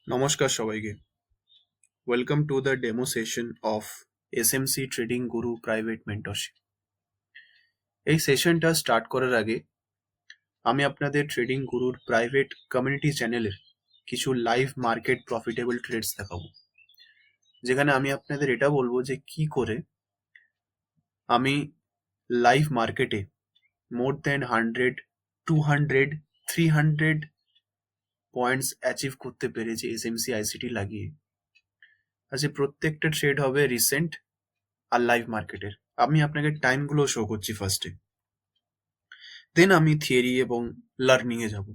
নমস্কার সবাইকে। Welcome to the demo session of SMC trading Guru private mentorship. এই সেশনটা start করার আগে আমি আপনাদের ট্রেডিং গুরুর প্রাইভেট কমিউনিটি চ্যানেলের কিছু লাইভ মার্কেট প্রফিটেবল ট্রেডস দেখাবো, যেখানে আমি আপনাদের এটা বলবো যে কি করে আমি লাইভ মার্কেটে মোর দেন 100, 200, 300 পয়েন্টস অ্যাচিভ করতে পেরেছি এসএমসি আইসিটি লাগিয়ে। আজ প্রত্যেকটা ট্রেড হবে রিসেন্ট আর লাইভ মার্কেটের। আমি আপনাকে টাইমগুলো শো করছি ফার্স্টে, দেন আমি থিওরি এবং লার্নিং এ যাব।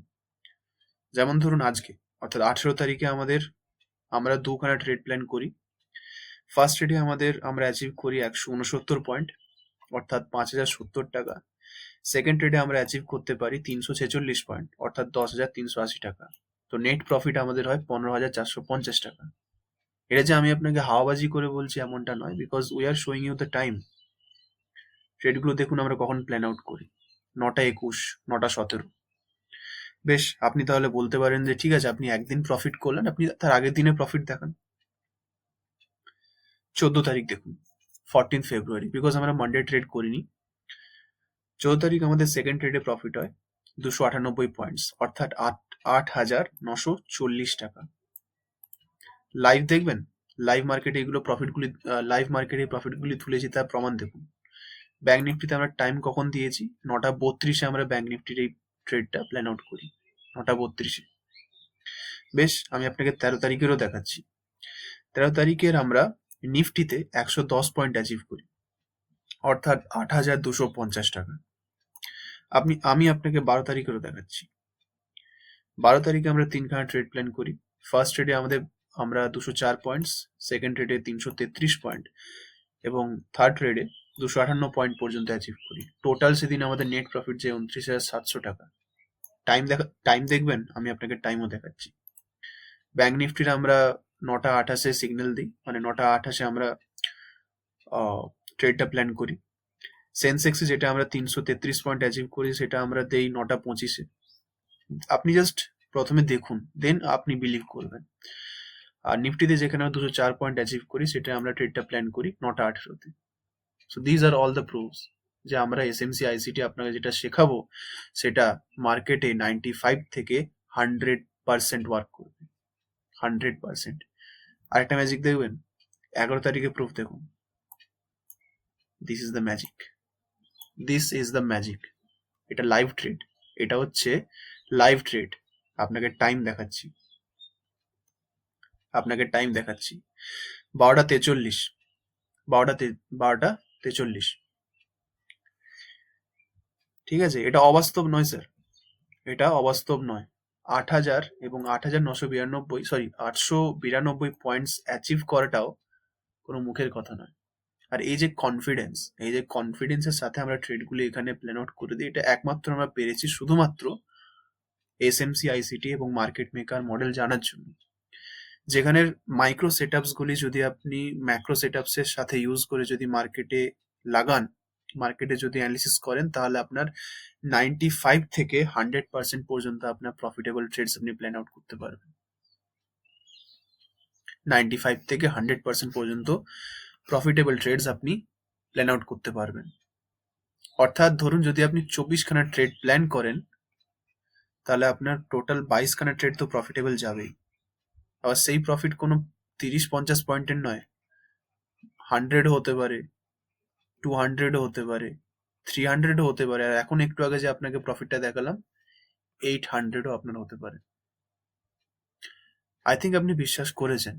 যেমন ধরুন আজকে অর্থাৎ 18 তারিখে আমরা দুখানা ট্রেড প্ল্যান করি। ফার্স্ট ট্রেডে আমরা অ্যাচিভ করি 169 পয়েন্ট অর্থাৎ 5,070 টাকা। সেকেন্ড ট্রেডে আমরা অ্যাচিভ করতে পারি 346 পয়েন্ট অর্থাৎ 10,380 টাকা। তো নেট প্রফিট আমাদের হয় 15,450 টাকা। এটা যে আমি আপনাকে হাওয়াবাজি করে বলছি এমনটা নয়, because we are showing you the time. ট্রেডগুলো দেখুন আমরা কখন প্ল্যান আউট করি, 9টা 21, 9টা 17। বেশ, আপনি তাহলে বলতে পারেন যে ঠিক আছে, আপনি একদিন প্রফিট করলেন, আপনি তার আগের দিনে প্রফিট দেখান। 14 তারিখ দেখুন, 14 ফেব্রুয়ারি, বিকজ আমরা মানডে ট্রেড করিনি। 14 তারিখ আমাদের সেকেন্ড ট্রেডে প্রফিট হয় 298 পয়েন্টস অর্থাৎ 8,940 টাকা। লাইভ দেখবেন, লাইভ মার্কেটে প্রফিটগুলি তুলেছি তার প্রমাণ দেখুন। ব্যাংক নিফটিতে আমরা টাইম কখন দিয়েছি, 9টা 32-এ আমরা ব্যাংক নিফটির এই ট্রেডটা প্ল্যান আউট করি, 9টা 32-এ। বেশ, আমি আপনাকে 13 তারিখেরও দেখাচ্ছি। 13 তারিখের আমরা নিফটিতে 110 পয়েন্ট অ্যাচিভ করি অর্থাৎ 8,250 টাকা। আমি আপনাকে 12 তারিখেরও দেখাচ্ছি। 12 তারিখে আমরা তিনখানা ট্রেড প্ল্যান করি। ফার্স্ট ট্রেডে আমরা 204 পয়েন্টস, সেকেন্ড ট্রেডে 333 পয়েন্ট এবং থার্ড ট্রেডে 258 পয়েন্ট পর্যন্ত অ্যাচিভ করি। টোটাল সেদিন আমাদের নেট প্রফিট যে 29,700 টাকা। টাইম দেখবেন, আমি আপনাকে টাইমও দেখাচ্ছি। ব্যাংক নিফটির আমরা 9টা 28-এ সিগন্যাল দিই, মানে 9টা 28-এ আমরা ট্রেডটা প্ল্যান করি। সেন্সেক্সে যেটা আমরা 333 পয়েন্ট অ্যাচিভ করি সেটা আমরা দেই 9টা 25-এ। আপনি জাস্ট প্রথমে দেখুন, দেন আপনি বিলিভ করবেন। আর নিফটিতে যেখানে আমরা 204 পয়েন্ট অ্যাচিভ করি সেটা আমরা ট্রেডটা প্ল্যান করি 9টা 18-তে। So these are all the proofs যে আমরা এসএমসি আইসিটি আপনাকে যেটা শেখাবো সেটা মার্কেটে 95 থেকে 100% ওয়ার্ক করবে, 100%। আরেকটা ম্যাজিক দেখবেন, 11 তারিখে প্রুফ দেখুন। This is the magic, this is the magic. এটা লাইভ ট্রেড, এটা হচ্ছে লাইভ ট্রেড। আপনাকে টাইম দেখাচ্ছি, 12টা 43, 12টা 43। ঠিক আছে, এটা অবাস্তব নয় স্যার, এটা অবাস্তব নয়। 8,000 এবং 8,992 পয়েন্টস অ্যাচিভ করাটাও কোনো মুখের কথা নয়। আর এই যে কনফিডেন্সের সাথে আমরা ট্রেডগুলি এখানে প্ল্যান আউট করে দিই, এটা একমাত্র আমরা পেরেছি শুধুমাত্র এসএমসি আইসিটি এবং মার্কেট মেকার মডেল জানার জন্য। যেখানে মাইক্রো সেটআপসগুলি যদি আপনি ম্যাক্রো সেটআপসের সাথে ইউজ করে যদি মার্কেটে লাগান, মার্কেটে যদি অ্যানালিসিস করেন, তাহলে আপনার 95 থেকে 100% পর্যন্ত আপনার প্রফিটেবল ট্রেডস আপনি প্ল্যান আউট করতে পারবেন। 95 থেকে 100% পর্যন্ত প্রফিটেবল ট্রেডস আপনি প্ল্যান আউট করতে পারবেন। অর্থাৎ ধরুন যদি আপনি 24খানা ট্রেড প্ল্যান করেন, তাহলে আপনার টোটাল 22খানা ট্রেড তো প্রফিটেবল যাবেই। আবার সেই প্রফিট কোনো 30-50 পয়েন্টের নয়, 100 হতে পারে, 200 হতে পারে, 300 হতে পারে। আর এখন একটু আগে যে আপনাকে প্রফিটটা দেখালাম, 800 আপনার হতে পারে। আই থিঙ্ক আপনি বিশ্বাস করেছেন।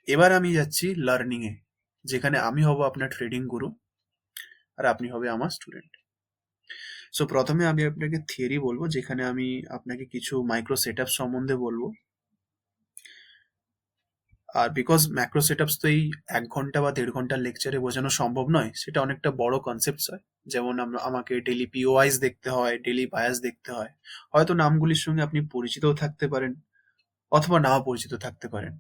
এবার আমি যাচ্ছি লার্নিং এ, যেখানে আমি হব আপনার ট্রেডিং গুরু আর আপনি হবে আমার স্টুডেন্ট। সো প্রথমে আমি আপনাকে থিওরি বলবো, যেখানে আমি আপনাকে কিছু মাইক্রো সেটআপ সম্বন্ধে বলবো। আর বিকজ ম্যাক্রো সেটআপস তো এই 1 ঘন্টা বা 1.5 ঘন্টার লেকচারে বোঝানো সম্ভব নয়, সেটা অনেকটা বড় কনসেপ্টস হয়। যেমন আমাকে ডেলি পিওআইস দেখতে হয়, ডেলি বায়াস দেখতে হয়। হয়তো নামগুলির সঙ্গে আপনি পরিচিতও থাকতে পারেন অথবা নাও পরিচিত থাকতে পারেন।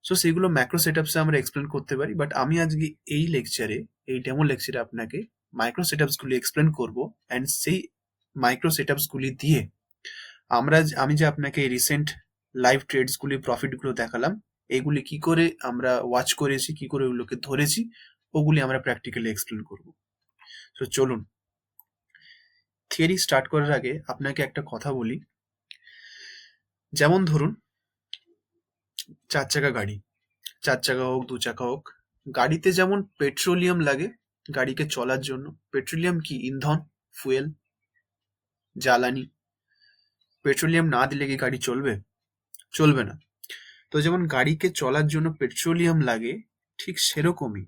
সো সেগুলো ম্যাক্রো সেটআপসে আমরা এক্সপ্লেন করতে পারি, বাট আমি আজকে এই ডেমো লেকচারে আপনাকে মাইক্রো সেটআপসগুলি এক্সপ্লেন করব। অ্যান্ড সেই মাইক্রো সেটআপসগুলি দিয়ে আমি যে আপনাকে রিসেন্ট লাইভ ট্রেডসগুলি প্রফিটগুলো দেখালাম, এগুলি কি করে আমরা ওয়াচ করেছি, কি করে ওগুলোকে ধরেছি, ওগুলি আমরা প্র্যাকটিক্যালি এক্সপ্লেন করব। তো চলুন, থিওরি স্টার্ট করার আগে আপনাকে একটা কথা বলি। যেমন ধরুন 4 চাকা গাড়ি, 4 চাকা হোক 2 চাকা হোক, গাড়িতে যেমন পেট্রোলিয়াম লাগে গাড়িকে চলার জন্য। পেট্রোলিয়াম কি? ইন্ধন, ফুয়েল, জ্বালানি। পেট্রোলিয়াম না দিলে কি গাড়ি চলবে? চলবে না। তো যেমন গাড়িকে চলার জন্য পেট্রোলিয়াম লাগে, ঠিক সেরকমই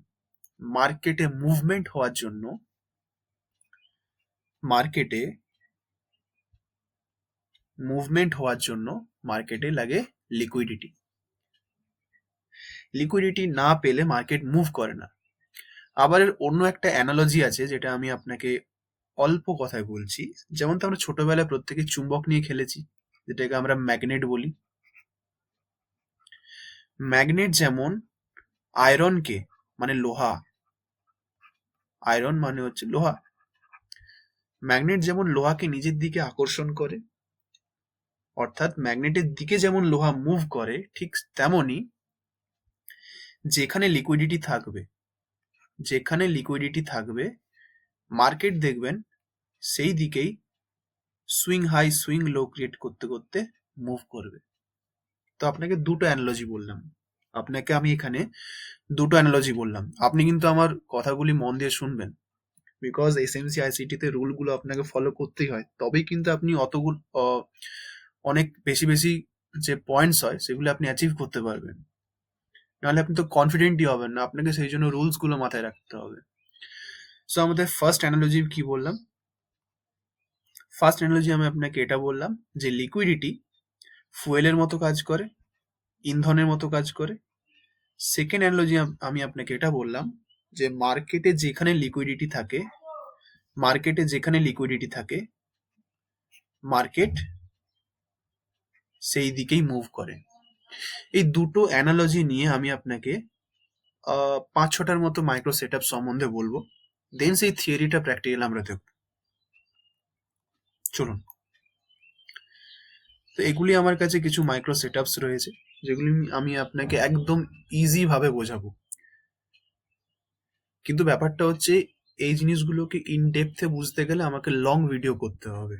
মার্কেটে মুভমেন্ট হওয়ার জন্য মার্কেটে লাগে লিকুইডিটি। লিকুইডিটি না পেলে মার্কেট মুভ করে না। আবার এর অন্য একটা অ্যানালজি আছে, যেটা আমি আপনাকে অল্প কথায় বলছি। যেমন তো আমরা ছোটবেলায় প্রত্যেকে চুম্বক নিয়ে খেলেছি, যেটাকে আমরা ম্যাগনেট বলি। ম্যাগনেট যেমন আয়রনকে, মানে লোহা, আয়রন মানে হচ্ছে লোহা, ম্যাগনেট যেমন লোহাকে নিজের দিকে আকর্ষণ করে, অর্থাৎ ম্যাগনেটের দিকে যেমন লোহা মুভ করে, ঠিক তেমনি যেখানে লিকুইডিটি থাকবে মার্কেট দেখবেন সেই দিকেই swing high swing low create করতে করতে মুভ করবে। তো আপনাকে আমি এখানে দুটো অ্যানালজি বললাম। আপনি কিন্তু আমার কথাগুলি মন দিয়ে শুনবেন, বিকজ এসএমসি আইসিটি তে রুলগুলো আপনাকে ফলো করতেই হয়, তবেই কিন্তু আপনি অনেক বেশি বেশি যে পয়েন্টস হয় সেগুলো আপনি অ্যাচিভ করতে পারবেন। নাহলে আপনি তো কনফিডেন্টই হবেন না, আপনাকে সেই জন্য রুলস গুলো মাথায় রাখতে হবে। সো আমাদের ফার্স্ট অ্যানালজি কি বললাম? ফার্স্ট অ্যানালজি আমি আপনাকে এটা বললাম যে লিকুইডিটি ফুয়েলের মতো কাজ করে, ইন্ধনের মতো কাজ করে। সেকেন্ড অ্যানালজি আমি আপনাকে এটা বললাম যে মার্কেটে যেখানে লিকুইডিটি থাকে মার্কেট সেই দিকেই মুভ করে। এই দুটো অ্যানালজি নিয়ে আমি আপনাকে 5-6টার মতো মাইক্রো সেটআপ সম্বন্ধে বলবো, দেন সেই থিওরিটা প্র্যাকটিক্যাল আমরা দেখব। চলুন, তো এগুলি আমার কাছে কিছু মাইক্রো সেটআপস রয়েছে, যেগুলি আমি আপনাকে একদম ইজি ভাবে বোঝাবো। কিন্তু ব্যাপারটা হচ্ছে এই জিনিসগুলোকে ইন ডেপথে বুঝতে গেলে আমাকে লং ভিডিও করতে হবে,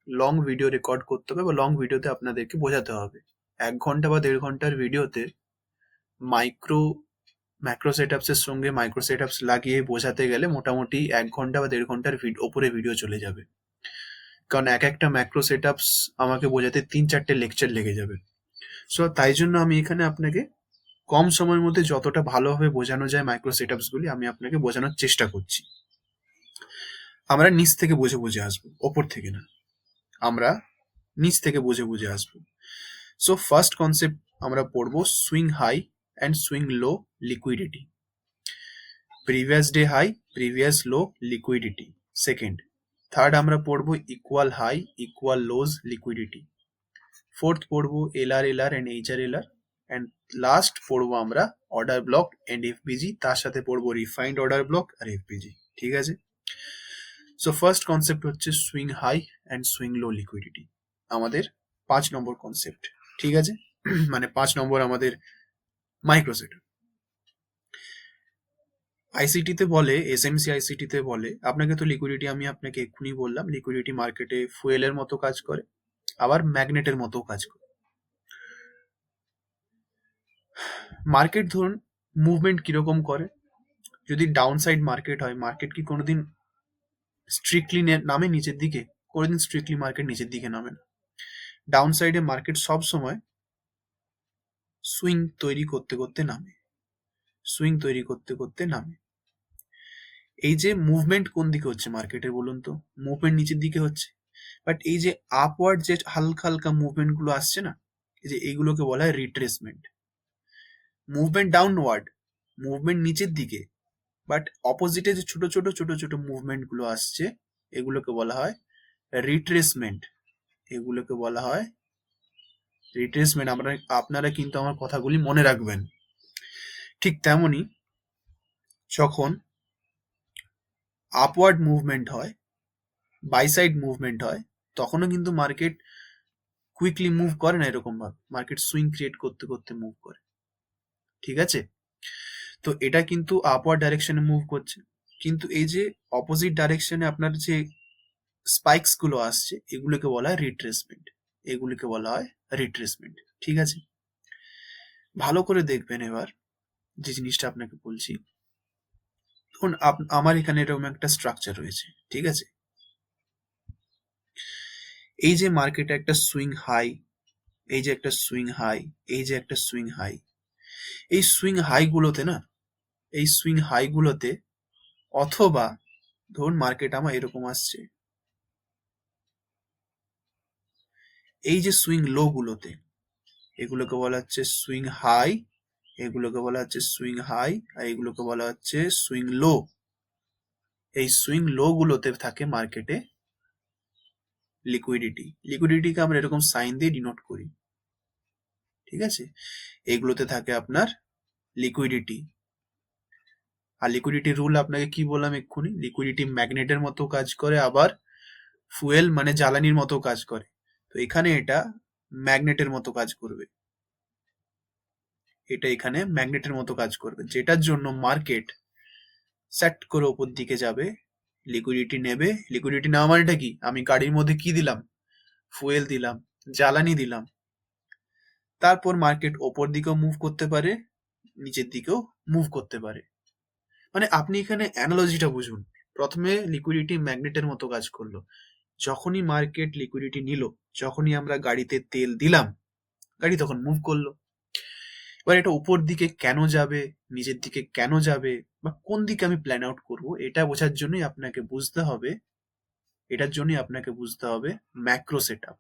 লং ভিডিও রেকর্ড করতে হবে, বা লং ভিডিওতে আপনাদেরকে বোঝাতে হবে। 1 ঘন্টা বা 1.5 ঘন্টার ভিডিওতে ম্যাক্রো সেটআপসের সঙ্গে মাইক্রো সেটআপস লাগিয়ে বোঝাতে গেলে মোটামুটি 1 ঘন্টা বা 1.5 ঘন্টার ওপরে ভিডিও চলে যাবে। কারণ একটা ম্যাক্রো সেটআপস আমাকে বোঝাতে 3-4টে লেকচার লেগে যাবে। সো তাই জন্য আমি এখানে আপনাকে কম সময়ের মধ্যে যতটা ভালোভাবে বোঝানো যায় মাইক্রো সেটআপস গুলি আমি আপনাকে বোঝানোর চেষ্টা করছি। আমরা নিচ থেকে বুঝে আসবো, ওপর থেকে না। আমরা নিচ থেকে বুঝে আসবো। সো ফার্স্ট কনসেপ্ট আমরা পড়বো swing high and swing low liquidity. Previous day high, previous low liquidity. Second. Third আমরা পড়বো equal high, equal lows liquidity. Fourth পড়বো LR and HR and last পড়বো আমরা অর্ডার ব্লক অ্যান্ড এফপিজি, তার সাথে পড়বো রিফাইন্ড অর্ডার ব্লক আর FPG. ঠিক আছে? সো ফার্স্ট কনসেপ্ট হচ্ছে swing high and swing low liquidity, আমাদের 5 নম্বর কনসেপ্ট। ঠিক আছে? মানে 5 নম্বর আমাদের মাইক্রো সেটআপ। আইসিটিতে বলে, এসএমসি আইসিটিতে বলে, আপনাকে তো লিকুইডিটি আমি আপনাকে এক্ষুনি বললাম, লিকুইডিটি মার্কেটে ফুয়েলের মতো কাজ করে, আবার ম্যাগনেটের মতো কাজ করে। মার্কেট ধরুন মুভমেন্ট কিরকম করে, যদি ডাউন সাইড মার্কেট হয়, মার্কেট কি কোনোদিন স্ট্রিক্টলি নামে নিচের দিকে? কোনোদিন স্ট্রিক্টলি মার্কেট নিচের দিকে নামে না। ডাউন সাইডে মার্কেট সব সময় সুইং তৈরি করতে করতে নামে। এই যে মুভমেন্ট কোন দিকে হচ্ছে মার্কেটের বলুন তো? মুভমেন্ট নিচের দিকে হচ্ছে। বাট এই যে আপওয়ার্ড যে হালকা হালকা মুভমেন্ট গুলো আসছে না, এই যে এইগুলোকে বলা হয় রিট্রেসমেন্ট। মুভমেন্ট ডাউনওয়ার্ড, মুভমেন্ট নিচের দিকে, বাট অপোজিটে যে ছোট মুভমেন্ট গুলো আসছে, এগুলোকে বলা হয় রিট্রেসমেন্ট। আপনারা কিন্তু আমার কথাগুলি মনে রাখবেন। ঠিক তেমনি যখন আপওয়ার্ড মুভমেন্ট হয়, বাই সাইড মুভমেন্ট হয়, তখনও কিন্তু মার্কেট কুইকলি মুভ করে না, এরকম ভাবে মার্কেট সুইং ক্রিয়েট করতে করতে মুভ করে। ঠিক আছে, তো এটা কিন্তু আপওয়ার্ড ডাইরেকশনে মুভ করছে, কিন্তু এই যে অপোজিট ডাইরেকশনে আপনার যে স্পাইকস গুলো আসছে এগুলোকে বলা হয় রিট্রেসমেন্ট, এগুলিকে বলা হয় রিট্রেসমেন্ট। ঠিক আছে, ভালো করে দেখবেন এবার যে জিনিসটা আপনাকে বলছি। ধরুন আমার এখানে এরকম একটা স্ট্রাকচার রয়েছে, ঠিক আছে, এই যে মার্কেটে একটা সুইং হাই, এই যে একটা সুইং হাই, এই যে একটা সুইং হাই, এই সুইং হাই গুলোতে না, এই সুইং হাই গুলোতে অথবা ধরুন মার্কেট আমার এরকম আসছে, এই যে সুইং লো গুলোতে, এগুলোকে বলা হচ্ছে সুইং হাই, এগুলোকে বলা হচ্ছে সুইং হাই, আর এগুলোকে বলা হচ্ছে সুইং লো। এই সুইং লো গুলোতে থাকে মার্কেটে লিকুইডিটি, লিকুইডিটিকে আমরা এরকম সাইন দিয়ে ডিনোট করি। ঠিক আছে, এগুলোতে থাকে আপনার লিকুইডিটি। আর লিকুইডিটি রুল আপনাকে কি বললাম এক্ষুনি, লিকুইডিটি ম্যাগনেটের মতো কাজ করে, আবার ফুয়েল মানে জ্বালানির মতো কাজ করে। তো এখানে এটা ম্যাগনেটের মতো কাজ করবে, এটা এখানে ম্যাগনেটের মতো কাজ করবে, যেটার জন্য মার্কেট সেট করে ওপর দিকে যাবে, লিকুইডিটি নেবে। লিকুইডিটি নেওয়া মানেটা কি, আমি গাড়ির মধ্যে কি দিলাম, ফুয়েল দিলাম, জ্বালানি দিলাম, তারপর মার্কেট ওপর দিকেও মুভ করতে পারে, নিচের দিকেও মুভ করতে পারে। মানে আপনি এখানে অ্যানালজিটা বুঝুন। প্রথমে লিকুইডিটি ম্যাগনেটের মতো কাজ করলো, যখনই মার্কেট লিকুইডিটি নিল, যখনই আমরা গাড়িতে তেল দিলাম, গাড়ি তখন মুভ করলো। এবার এটা উপর দিকে কেন যাবে, নিচের দিকে কেন যাবে, বা কোন দিকে আমি প্ল্যান আউট করব, এটা বোঝার জন্যই আপনাকে বুঝতে হবে, এটার জন্যই আপনাকে বুঝতে হবে ম্যাক্রো সেটআপ।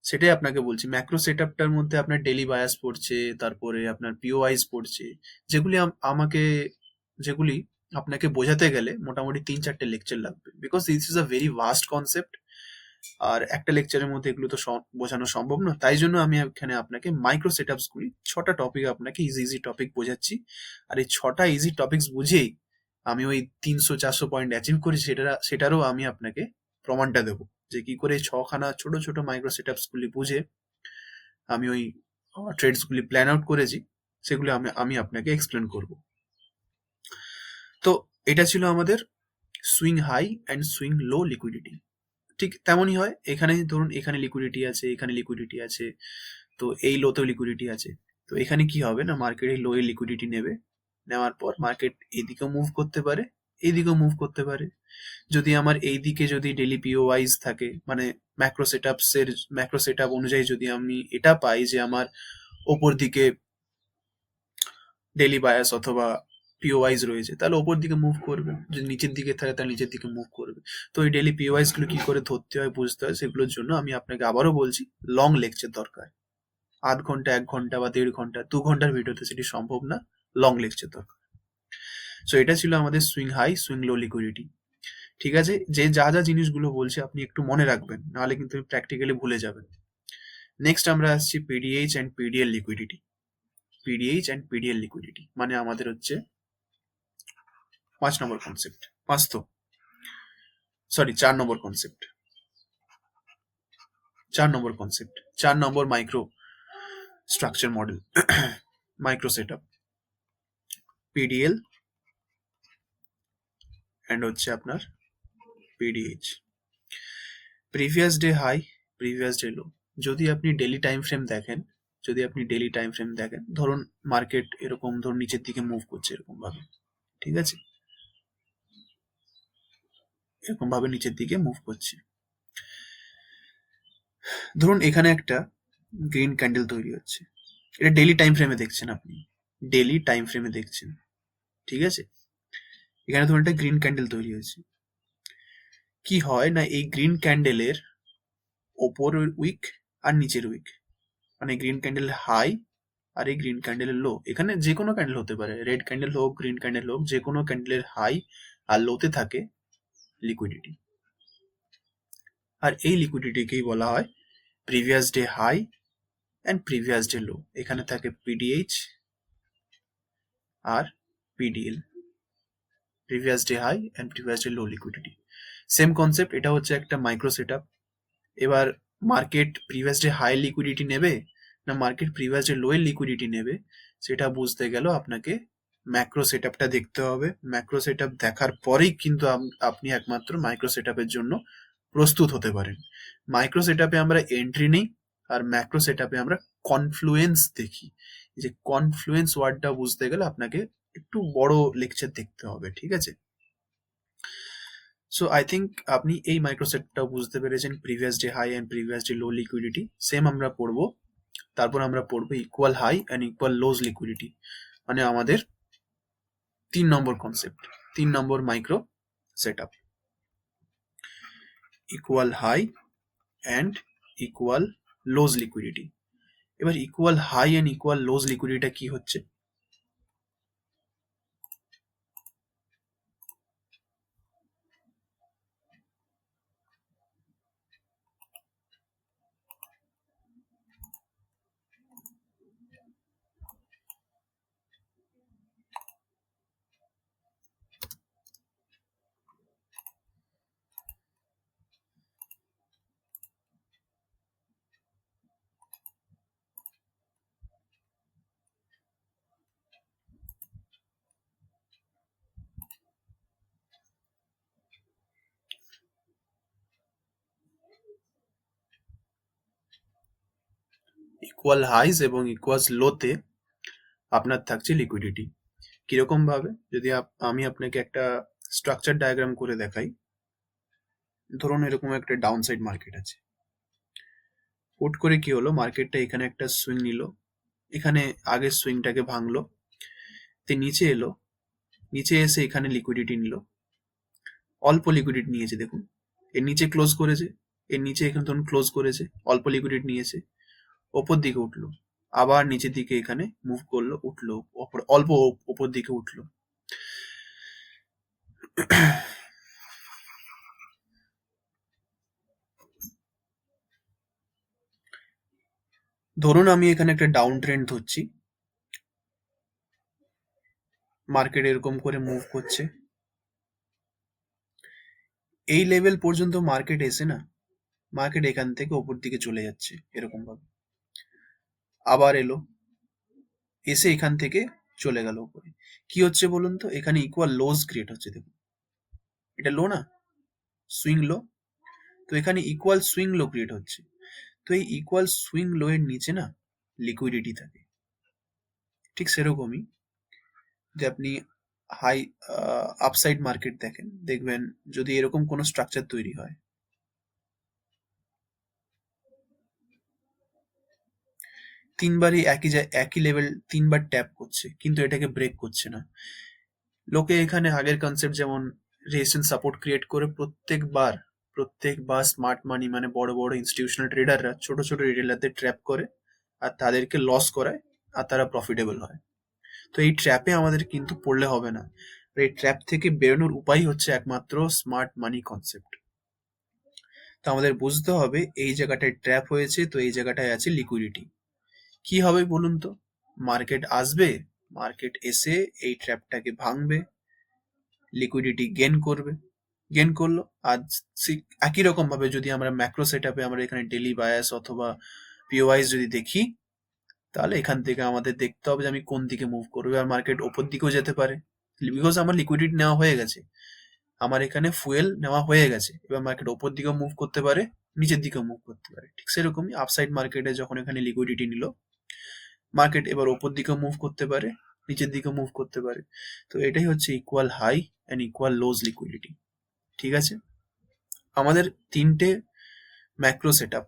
সেটাই আপনাকে বলছি, ম্যাক্রো সেটআপটার মধ্যে আপনার ডেলি বায়াস পড়ছে, তারপরে আপনার পিওআইস পড়ছে, যেগুলি আমাকে, যেগুলি আপনাকে বোঝাতে গেলে মোটামুটি 3-4টে লেকচার লাগবে, because this is a very vast concept, আর একটা লেকচারের মধ্যে এগুলো তো বোঝানো সম্ভব না। তাই জন্য আমি এখানে আপনাকে মাইক্রো সেটআপস গুলি 6টা টপিক আপনাকে ইজি ইজি টপিক বোঝাচ্ছি, আর এই 6টা ইজি টপিকস বুঝেই আমি ওই 300-400 পয়েন্ট অ্যাচিভ করেছি, সেটারও আমি আপনাকে প্রমাণটা দেবো, যে কি করে 6খানা ছোট ছোট মাইক্রো সেটআপস গুলি বুঝে আমি ওই ট্রেডস গুলি প্ল্যান আউট করেছি, সেগুলো আমি আপনাকে এক্সপ্লেন করব। তো এটা ছিল আমাদের swing high and swing low liquidity. ঠিক তেমনই হয় এখানে, ধরুন এখানে লিকুইডিটি আছে, এখানে লিকুইডিটি আছে, তো এই লোতেও লিকুইডিটি আছে। তো এখানে কি হবে না, মার্কেট এই লো এর লিকুইডিটি নেবে, নেওয়ার পর মার্কেট এদিকেও মুভ করতে পারে, এইদিকেও মুভ করতে পারে। যদি আমার এই দিকে যদি ডেলি পিও ওয়াইজ থাকে, মানে ম্যাক্রো সেটআপ অনুযায়ী যদি আমি এটা পাই যে আমার ওপর দিকে ডেলি বায়াস অথবা পিওআইস রয়েছে, তাহলে ওপর দিকে মুভ করবে, যদি নিচের দিকে থাকে তাহলে নিচের দিকে মুভ করবে। তো এই ডেলি পিওআইস গুলো কি করে ধরতে হয়, বুঝতে হয়, সেগুলোর জন্য আমি আপনাকে আবারও বলছি, লং লেকচার দরকার। 8 ঘন্টা, 1 ঘন্টা বা 1.5 ঘন্টা, 2 ঘন্টার ভিডিওতে সেটি সম্ভব না, লং লেকচার দরকার। সো এটা ছিল আমাদের swing high swing low liquidity. ঠিক আছে, যে যা যা জিনিসগুলো বলছে আপনি একটু মনে রাখবেন, নাহলে কিন্তু প্র্যাকটিক্যালি ভুলে যাবেন। নেক্সট আমরা আসছি PDH and PDL liquidity. PDH and PDL liquidity মানে আমাদের হচ্ছে 5 নম্বর কনসেপ্ট, 5 তো সরি 4 নম্বর কনসেপ্ট, 4 নম্বর কনসেপ্ট, 4 নম্বর micro structure model, micro setup, PDL and হচ্ছে আপনার PDH. Previous day high, previous day low. যদি আপনি ডেলি টাইম ফ্রেম দেখেন, যদি আপনি ডেলি টাইম ফ্রেম দেখেন, ধরুন মার্কেট এরকম ধরুন নিচের দিকে মুভ করছে এরকম ভাবে, ঠিক আছে, এরকম ভাবে নিচের দিকে মুভ করছে। ধরুন এখানে একটা গ্রিন ক্যান্ডেল তৈরি হচ্ছে, এটা ডেলি টাইম ফ্রেমে দেখছেন, আপনি ডেলি টাইম ফ্রেমে দেখছেন, ঠিক আছে। এখানে ধরুন একটা গ্রিন ক্যান্ডেল তৈরি হয়েছে, কি হয় না, এই গ্রিন ক্যান্ডেলের ওপরের উইক আর নিচের উইক, মানে গ্রিন ক্যান্ডেল হাই আর এই গ্রিন ক্যান্ডেলের লো, এখানে যে কোনো ক্যান্ডেল হতে পারে, রেড ক্যান্ডেল হোক, গ্রিন ক্যান্ডেল হোক, যে কোনো ক্যান্ডেলের হাই আর লোতে থাকে লিকুইডিটি, আর এই লিকুইডিটিকেই বলা হয় previous day high and previous day low. এখানে থাকে পিডিএইচ আর PDL, previous day high and previous day low liquidity. Same concept, এটা হচ্ছে একটা মাইক্রো সেটআপ। এবার market previous day high liquidity নেবে না মার্কেট প্রিভিয়াস ডে লোয়ের লিকুইডিটি নেবে, সেটা বুঝতে গেলেও আপনাকে ম্যাক্রো সেটআপটা দেখতে হবে। ম্যাক্রো সেটআপ দেখার পরেই কিন্তু আপনি একমাত্র মাইক্রো সেটআপের জন্য প্রস্তুত হতে পারেন। মাইক্রো সেটআপে আমরা এন্ট্রি নেই, আর ম্যাক্রো সেটআপে আমরা কনফ্লুয়েন্স দেখি। এই যে কনফ্লুয়েন্স ওয়ার্ডটা বুঝতে গেলে আপনাকে একটু বড় লেকচার দেখতে হবে, ঠিক আছে? সো আই থিঙ্ক আপনি এই মাইক্রো সেটটাও বুঝতে পেরেছেন, previous day high and previous day low liquidity same আমরা পড়বো। তারপর আমরা পড়বো equal high and equal lows liquidity, মানে আমাদের 3 নম্বর কনসেপ্ট, 3 নম্বর micro setup, equal high and equal lows liquidity. এবার equal high and equal lows লিকুইডিটিটা কি হচ্ছে? ইকুয়াল হাইজ এবং ইকুয়াল লোতে আপনার থাকছে লিকুইডিটি। কিরকম ভাবে? যদি আমি আপনাকে একটা স্ট্রাকচার ডায়াগ্রাম করে দেখাই। ধরুন এরকম একটা ডাউন সাইড মার্কেট আছে, হুট করে কি হলো, মার্কেটটা এখানে একটা সুইং নিল, এখানে আগের সুইংটাকে ভাঙলো, তে নিচে এলো, নিচে এসে এখানে লিকুইডিটি নিল, অল্প লিকুইডিটি নিয়েছে, দেখুন এর নিচে ক্লোজ করেছে, এর নিচে এখানে ধরুন ক্লোজ করেছে, অল্প লিকুইডিটি নিয়েছে, ওপর দিকে উঠলো, আবার নিচের দিকে এখানে মুভ করলো, উঠলো, অল্প ওপর দিকে উঠলো। ধরুন আমি এখানে একটা ডাউন ট্রেন্ড ধরছি, মার্কেট এরকম করে মুভ করছে, এই লেভেল পর্যন্ত মার্কেট এসে না, মার্কেট এখান থেকে ওপর দিকে চলে যাচ্ছে এরকম ভাবে, আবার এলো, এসে এখান থেকে চলে গেল উপরে। কি হচ্ছে বলুন তো? এখানে ইকুয়াল লোজ ক্রিয়েট হচ্ছে, দেখুন এটা লো না, সুইং লো, তো এখানে ইকুয়াল সুইং লো ক্রিয়েট হচ্ছে। তো এই ইকুয়াল সুইং লো এর নিচে না লিকুইডিটি থাকে। ঠিক সেরকমই যে আপনি হাই আপসাইড মার্কেট দেখেন, দেখবেন যদি এরকম কোনো স্ট্রাকচার তৈরি হয়, তিনবারই একই লেভেল তিনবার ট্যাপ করছে, কিন্তু এটাকে ব্রেক করছে না। লোকে এখানে আগের কনসেপ্ট যেমন রেজিস্ট্যান্স সাপোর্ট ক্রিয়েট করে প্রত্যেকবার স্মার্ট মানি মানে বড় বড় ইনস্টিটিউশনাল ট্রেডাররা ছোট ছোট রিটেলারদের ট্র্যাপ করে আর তাদেরকে লস করায়, আর তারা প্রফিটেবল হয়। তো এই ট্র্যাপে আমাদের কিন্তু পড়লে হবে না। এই ট্র্যাপ থেকে বেরোনোর উপায় হচ্ছে একমাত্র স্মার্ট মানি কনসেপ্ট। তো আমাদের বুঝতে হবে এই জায়গাটায় ট্র্যাপ হয়েছে, তো এই জায়গাটায় আছে লিকুইডিটি। কি হবে বলুন তো? মার্কেট আসবে, মার্কেট এসে এই ট্র্যাপটাকে ভাঙবে, লিকুইডিটি গেন করবে, গেন করলো। আর একই রকম ভাবে যদি আমরা ম্যাক্রো সেটআপে আমরা এখানে ডেলি বায়াস অথবা পিওয়াইজ যদি দেখি, তাহলে এখান থেকে আমাদের দেখতে হবে যে আমি কোন দিকে মুভ করবো। আর মার্কেট ওপর দিকেও যেতে পারে, বিকজ আমার লিকুইডিটি নেওয়া হয়ে গেছে, আমার এখানে ফুয়েল নেওয়া হয়ে গেছে। এবার মার্কেট ওপর দিকেও মুভ করতে পারে, নিচের দিকেও মুভ করতে পারে। ঠিক সেরকমই আপসাইড মার্কেটে যখন এখানে লিকুইডিটি নিল, মার্কেট এবার ওপর দিকেও মুভ করতে পারে, নিচের দিকেও মুভ করতে পারে। তো এটাই হচ্ছে equal high and equal lows liquidity. ঠিক আছে, আমাদের তিনটে macro setup,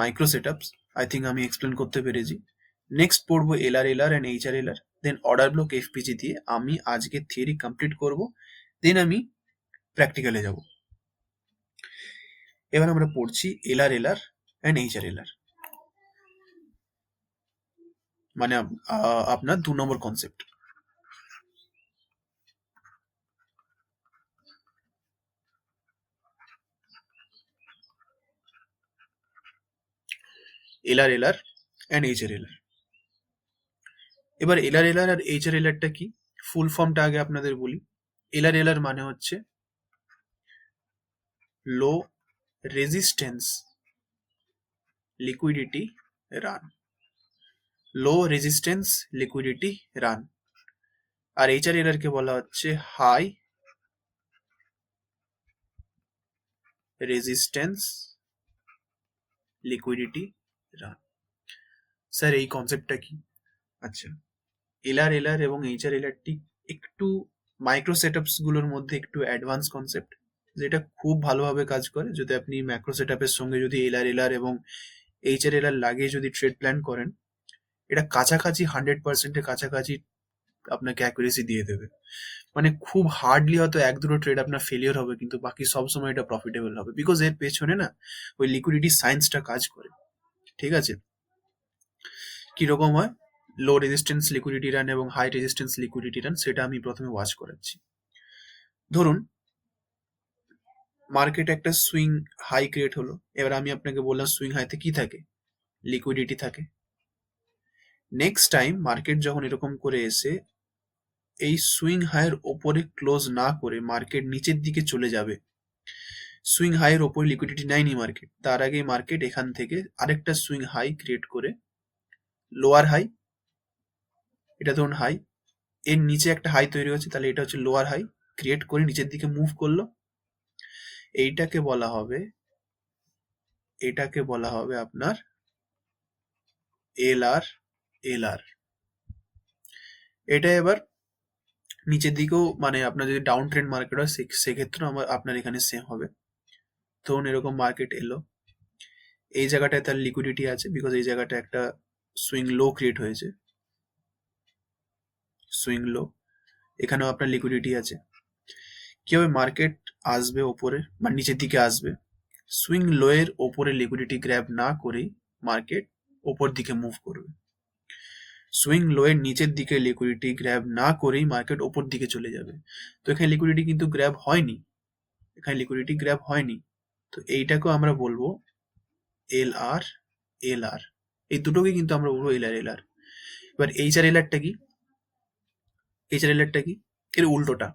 micro setups I think আমি এক্সপ্লেন করতে পেরেছি। নেক্সট পড়বো LR and HR, then order block FPG দিয়ে আমি আজকে থিওরি কমপ্লিট করব, দেন আমি প্র্যাকটিক্যালে যাব। এবার আমরা পড়ছি এলআর অ্যান্ড এইচআর, মানে আপনার 2 নম্বর কনসেপ্ট। LR and HR. এবার এলআর আর এইচআরটা কি, ফুল ফর্মটা আগে আপনাদের বলি। এলআর মানে হচ্ছে low resistance liquidity run, low resistance liquidity run. আর এইচআর এরারকে বলা হচ্ছে high resistance liquidity run. Sir এই কনসেপ্টটা কি? আচ্ছা, এলআর এবং এইচআর এলআরটি একটু মাইক্রো সেটআপস গুলোর মধ্যে একটু অ্যাডভান্স কনসেপ্ট, যেটা খুব ভালোভাবে কাজ করে যদি আপনি ম্যাক্রো সেটআপের সঙ্গে যদি এলআর এবং এইচআর এলআর লাগিয়ে যদি ট্রেড প্ল্যান করেন, এটা কাছাকাছি 100%-এর কাছাকাছি আপনাকে অ্যাকুরেসি দিয়ে দেবে। মানে খুব হার্ডলি হয়তো এক দুটো ট্রেড আপনার ফেলিওর হবে, কিন্তু বাকি সব সময় এটা প্রফিটেবল হবে, বিকজ এর পেছনে না ওই লিকুইডিটি সায়েন্সটা কাজ করে। ঠিক আছে, কিরকম হয় লো রেজিস্ট্যান্স লিকুইডিটি রান এবং হাই রেজিস্ট্যান্স লিকুইডিটি রান, সেটা আমি প্রথমে ওয়াচ করাচ্ছি। ধরুন মার্কেট একটা সুইং হাই ক্রিয়েট হলো, এবার আমি আপনাকে বললাম সুইং হাইতে কি থাকে, লিকুইডিটি থাকে। নেক্সট টাইম মার্কেট যখন এরকম করে এসে এই সুইং হাইয়ের ওপরে ক্লোজ না করে মার্কেট নিচের দিকে চলে যাবে, সুইং হাইয়ের ওপরে লিকুইডিটি নেয়নি মার্কেট, তার আগে মার্কেট এখান থেকে আরেকটা সুইং হাই ক্রিয়েট করে লোয়ার হাই, এটা ধরুন হাই, এর নিচে একটা হাই তৈরি হচ্ছে, তাহলে এটা হচ্ছে লোয়ার হাই, ক্রিয়েট করে নিচের দিকে মুভ করলো। এইটাকে বলা হবে আপনার এলআর। এটা এবার নিচের দিকেও, মানে আপনার যদি ডাউন ট্রেন্ড মার্কেট হয় সেক্ষেত্রেও আপনার এখানে সেম হবে। ধরুন এরকম মার্কেট এলো, এই জায়গাটায় তার লিকুইডিটি আছে, বিকজ এই জায়গাটা একটা সুইং লো ক্রিয়েট হয়েছে, সুইং লো, এখানেও আপনার লিকুইডিটি আছে। কি হবে, মার্কেট আসবে ওপরে বা নিচের দিকে আসবে, সুইং লো এর ওপরে লিকুইডিটি গ্র্যাব না করেই মার্কেট ওপর দিকে মুভ করবে, সুইং লো এর নিচের দিকে লিকুইডিটি গ্র্যাব না করেই মার্কেট ওপর দিকে চলে যাবে। তো এখানে লিকুইডিটি কিন্তু গ্র্যাব হয়নি, তো এইটাকেও আমরা বলবো এলআর। এই দুটোকে কিন্তু আমরা বলবো এলআর। এবার এইচআর এলআরটা কি, এর উল্টোটা,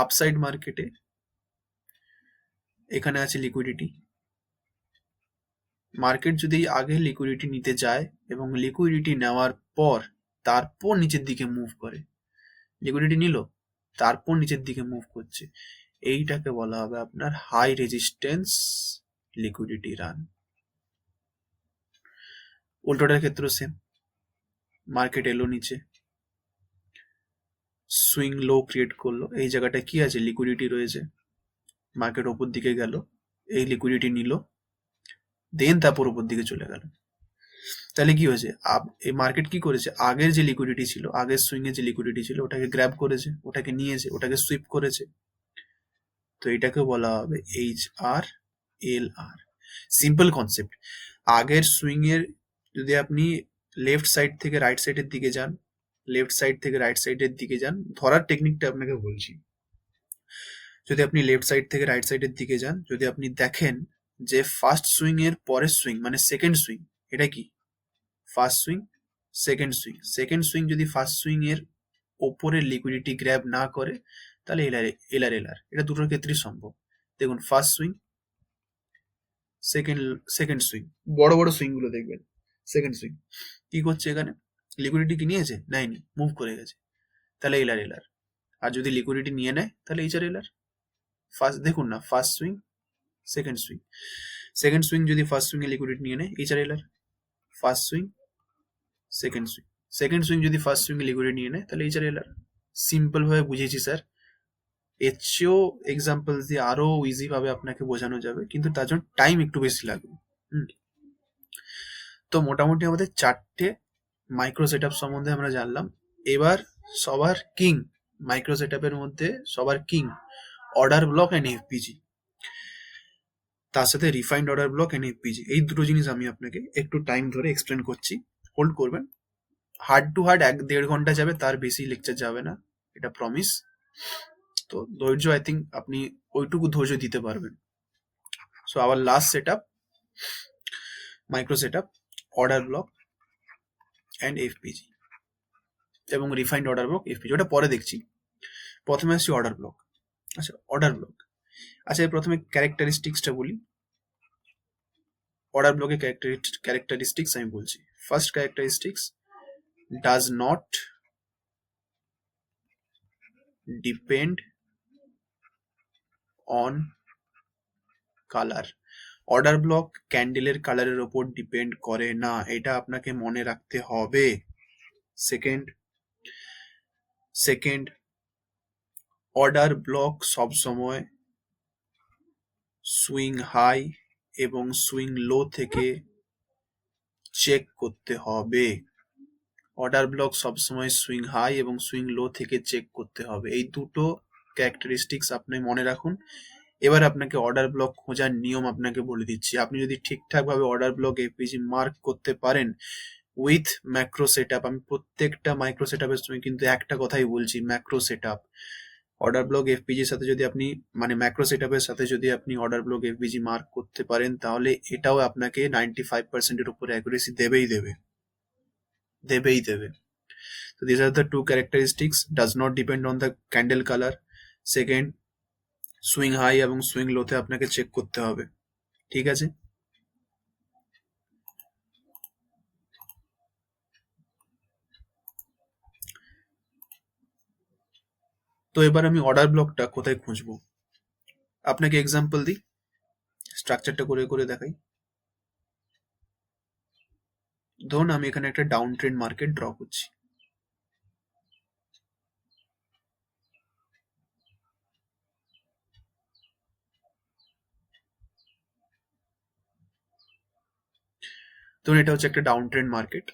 আপসাইড মার্কেটে এখানে আছে লিকুইডিটি, মার্কেট যদি আগে লিকুইডিটি নিতে যায় এবং লিকুইডিটি নেওয়ার পর তারপর নিচের দিকে মুভ করে, লিকুইডিটি নিল তারপর নিচের দিকে মুভ করছে, এইটাকে বলা হবে আপনার হাই রেজিস্ট্যান্স লিকুইডিটি রান। উল্টোটার ক্ষেত্রেও সেম, মার্কেট এলো নিচে, সুইং লো ক্রিয়েট করলো, এই জায়গাটা কি আছে, লিকুইডিটি রয়েছে, মার্কেট ওপর দিকে গেল, এই লিকুইডিটি নিল, দেন তারপর উপর দিকে চলে গেল। তাহলে কি হয়েছে, এই মার্কেট কি করেছে, আগের যে লিকুইডিটি ছিল, আগের সুইং এর যে লিকুইডিটি ছিল ওটাকে গ্র্যাব করেছে, ওটাকে নিয়েছে, ওটাকে সুইপ করেছে, তো এটাকে বলা হবে এইচআর। সিম্পল কনসেপ্ট, আগের সুইং এর যদি আপনি লেফট সাইড থেকে রাইট সাইডের দিকে যান, ধরার টেকনিকটা আপনাকে বলছি, যদি আপনি লেফট সাইড থেকে রাইট সাইডের দিকে যান, যদি আপনি দেখেন যে ফার্স্ট সুইং এর পরের সুইং মানে সেকেন্ড সুইং, এটা কি ফার্স্ট সুইং সেকেন্ড সুইং যদি ফার্স্ট সুইং এর ওপরে লিকুইডিটি গ্র্যাব না করে, তাহলে এলআর। এটা দুটোর ক্ষেত্রেই সম্ভব। দেখুন ফার্স্ট সুইং, সেকেন্ড সুইং, বড় সুইং গুলো দেখবেন, সেকেন্ড সুইং কি করছে, এখানে লিকুইডিটি কি নিয়েছে, নেয়নি, মুভ করে গেছে, তাহলে এলআর। আর যদি লিকুইডিটি নিয়ে নেয় তাহলে এইচআর। ফার্স্ট দেখুন না, ফার্স্ট সুইং সেকেন্ড সুইং যদি ফার্স্ট সুইং এ লিকুইডিটি নিয়ে নেয় HR. First swing second swing যদি ফার্স্ট সুইং এ লিকুইডিটি নিয়ে নেয় তাহলে এইচআর। সিম্পল ভাবে বুঝিয়েছি স্যার, এর চেয়েও এক্সাম্পল দিয়ে আরো ইজি ভাবে আপনাকে বোঝানো যাবে, কিন্তু তার জন্য টাইম একটু বেশি লাগবে। তো মোটামুটি আমাদের 4টে মাইক্রো সেটআপ সম্বন্ধে আমরা জানলাম। এবার সবার কিং, মাইক্রো সেটআপের মধ্যে সবার কিং অর্ডার ব্লক এন্ড এফপিজি, তার সাথে রিফাইন্ড অর্ডার ব্লক এন্ড এফপিজি, এই দুটো জিনিস আমি আপনাকে একটু টাইম ধরে এক্সপ্লেন করছি, হোল্ড করবেন। হার্ড টু হার্ড 1-1.5 ঘন্টা যাবে, তার বেশি লেকচার যাবে না, এটা প্রমিস। তো ধৈর্য, আই থিঙ্ক আপনি ওইটুকু ধৈর্য দিতে পারবেন। So our last setup, micro setup, order block and FPG এবং রিফাইন্ড অর্ডার ব্লক এফপিজি, ওটা পরে দেখছি। প্রথমে আসছি অর্ডার ব্লক। আচ্ছা, অর্ডার ব্লক, আচ্ছা প্রথমে ক্যারেক্টারিস্টিক্সটা বলি। অর্ডার ব্লকের ক্যারেক্টারিস্টিক্স আমি বলছি। First characteristics, does not depend on colour. Order block ক্যান্ডেলের কালারের ওপর ডিপেন্ড করে না, এটা আপনাকে মনে রাখতে হবে। সেকেন্ড, অর্ডার ব্লক সবসময় সুইং হাই এবং সুইং লো থেকে চেক করতে হবে। অর্ডার ব্লক সবসময় সুইং হাই এবং সুইং লো থেকে চেক করতে হবে, এই দুটো ক্যারেক্টারিস্টিক্স আপনি মনে রাখুন। এবার আপনাকে অর্ডার ব্লক খোঁজার নিয়ম আপনাকে বলে দিচ্ছি। আপনি যদি ঠিকঠাক ভাবে অর্ডার ব্লক এফপিজি মার্ক করতে পারেন উইথ ম্যাক্রো সেট আপ, আমি প্রত্যেকটা মাইক্রো সেট আপের সময় কিন্তু একটা কথাই বলছি, macro set up. Order block এফপিজির সাথে যদি আপনি মানে ম্যাক্রো সেট আপের সাথে যদি আপনি অর্ডার ব্লক এফপিজি মার্ক করতে পারেন, তাহলে এটাও আপনাকে 95%-এর উপরে অ্যাকুরেসি দেবেই দেবে। So these are the two characteristics, does not depend on the candle color. Second, swing high এবং সুইং লোতে আপনাকে চেক করতে হবে, ঠিক আছে? তো এবার আমি অর্ডার ব্লকটা কোথায় খুঁজবো আপনাকে এক্সাম্পল দিই, স্ট্রাকচারটা করে করে দেখাই। ধরুন আমি এখানে একটা ডাউন ট্রেন্ড মার্কেট ড্র করছি। ধরুন এটা হচ্ছে একটা ডাউন ট্রেন্ড মার্কেট।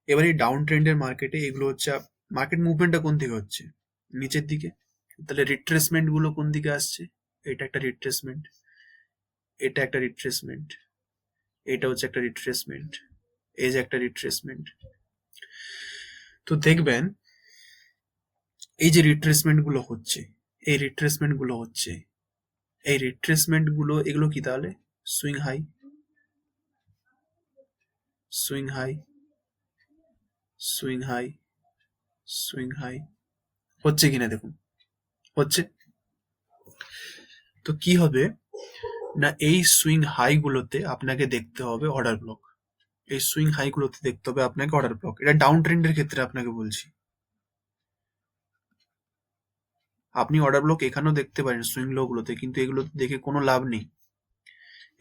এবার এই ডাউন ট্রেন্ডের মার্কেটে এগুলো হচ্ছে মার্কেট মুভমেন্টটা কোন দিকে হচ্ছে, নিচের দিকে। তাহলে রিট্রেসমেন্ট গুলো কোন দিকে আসছে, এটা একটা রিট্রেসমেন্ট, এটা একটা রিট্রেসমেন্ট, এটা হচ্ছে একটা রিট্রেসমেন্ট, এই যে একটা রিট্রেসমেন্ট। তো দেখবেন এই যে রিট্রেসমেন্ট গুলো হচ্ছে, এই রিট্রেসমেন্ট গুলো হচ্ছে, এই রিট্রেসমেন্ট গুলো এগুলো কি তাহলে swing high, swing high, swing high, swing high হচ্ছে কিনা দেখুন, হচ্ছে। তো কি হবে না, এই সুইং হাই গুলোতে আপনাকে দেখতে হবে অর্ডার ব্লক, এই সুইং হাই গুলোতে দেখতে হবে আপনাকে অর্ডার ব্লক। এটা ডাউন ট্রেন্ডের ক্ষেত্রে আপনাকে বলছি। আপনি অর্ডার ব্লক এখানেও দেখতে পারেন সুইং লো গুলোতে, কিন্তু এগুলো দেখে কোনো লাভ নেই।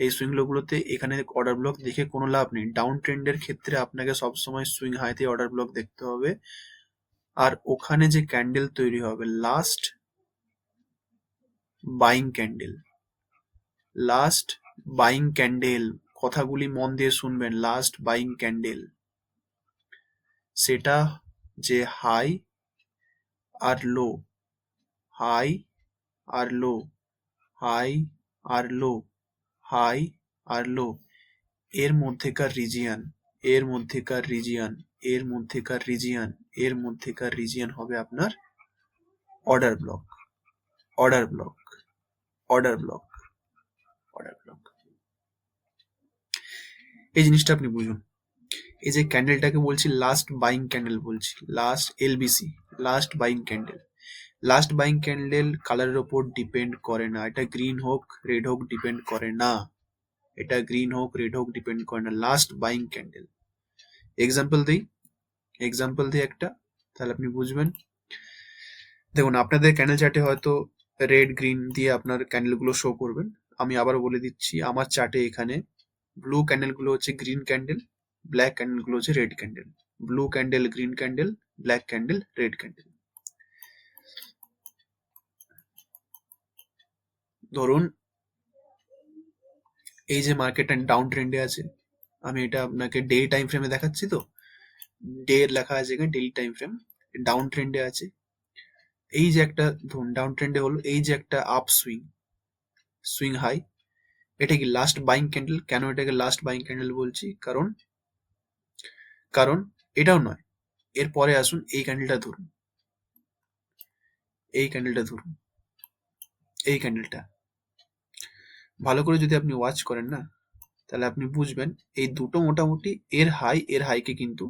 এই সুইং লো গুলোতে এখানে অর্ডার ব্লক দেখে কোনো লাভ নেই। ডাউন ট্রেন্ডের ক্ষেত্রে আপনাকে সবসময় সুইং হাইতে অর্ডার ব্লক দেখতে হবে। আর ওখানে যে ক্যান্ডেল তৈরি হবে last buying candle, last buying candle, কথাগুলি মন দিয়ে শুনবেন, লাস্ট বাইং ক্যান্ডেল, সেটা যে হাই আর লো, হাই আর লো, হাই আর লো, হাই আর লো, এর মধ্যেকার রিজিয়ান, এর মধ্যেকার রিজিয়ান, এর মধ্যেকার রিজিয়ান, এর মধ্যেকার রিজিয়ান হবে আপনার order block, order block, order block, order block. এই জিনিসটা আপনি বুঝুন। এই যে ক্যান্ডেলটাকে বলছি লাস্ট বাইং ক্যান্ডেল বলছি, last LBC, last buying candle. Last buying candle কালারের ওপর ডিপেন্ড করে না, এটা গ্রিন হোক রেড হোক ডিপেন্ড করে না, এটা গ্রিন হোক রেড হোক ডিপেন্ড করে না, লাস্ট বাইং ক্যান্ডেল। এক্সাম্পল দিই, এক্সাম্পল দিই একটা, তাহলে আপনি বুঝবেন। দেখুন আপনাদের ক্যান্ডেল চার্টে হয়তো রেড গ্রিন দিয়ে আপনার ক্যান্ডেলগুলো শো করবেন। আমি আবার বলে দিচ্ছি, আমার চার্টে এখানে ব্লু ক্যান্ডেলগুলো হচ্ছে গ্রিন ক্যান্ডেল, ব্ল্যাক ক্যান্ডেলগুলো হচ্ছে red candle, blue candle green candle, black candle red candle. ধরুন এই যে মার্কেটটা ডাউন ট্রেন্ডে আছে, আমি এটা আপনাকে ডে টাইম ফ্রেমে দেখাচ্ছি। তো ডে লেখা আছে এখানে, ডেইলি টাইম ফ্রেম, ডাউন ট্রেন্ডে আছে। এই যে একটা ধরুন ডাউন ট্রেন্ডে হলো, এই যে একটা আপ সুইং, সুইং হাই, এটা কি লাস্ট বাইং ক্যান্ডেল। কেন এটাকে লাস্ট বাইং ক্যান্ডেল বলছি, কারণ কারণ এটাও নয়, এর পরে আসুন এই ক্যান্ডেলটা ধরুন, এই ক্যান্ডেলটা ধরুন, এই ক্যান্ডেলটা ভালো করে যদি আপনি ওয়াচ করেন না, তাহলে আপনি বুঝবেন এই দুটো মোটামুটি এর হাইকে কিন্তু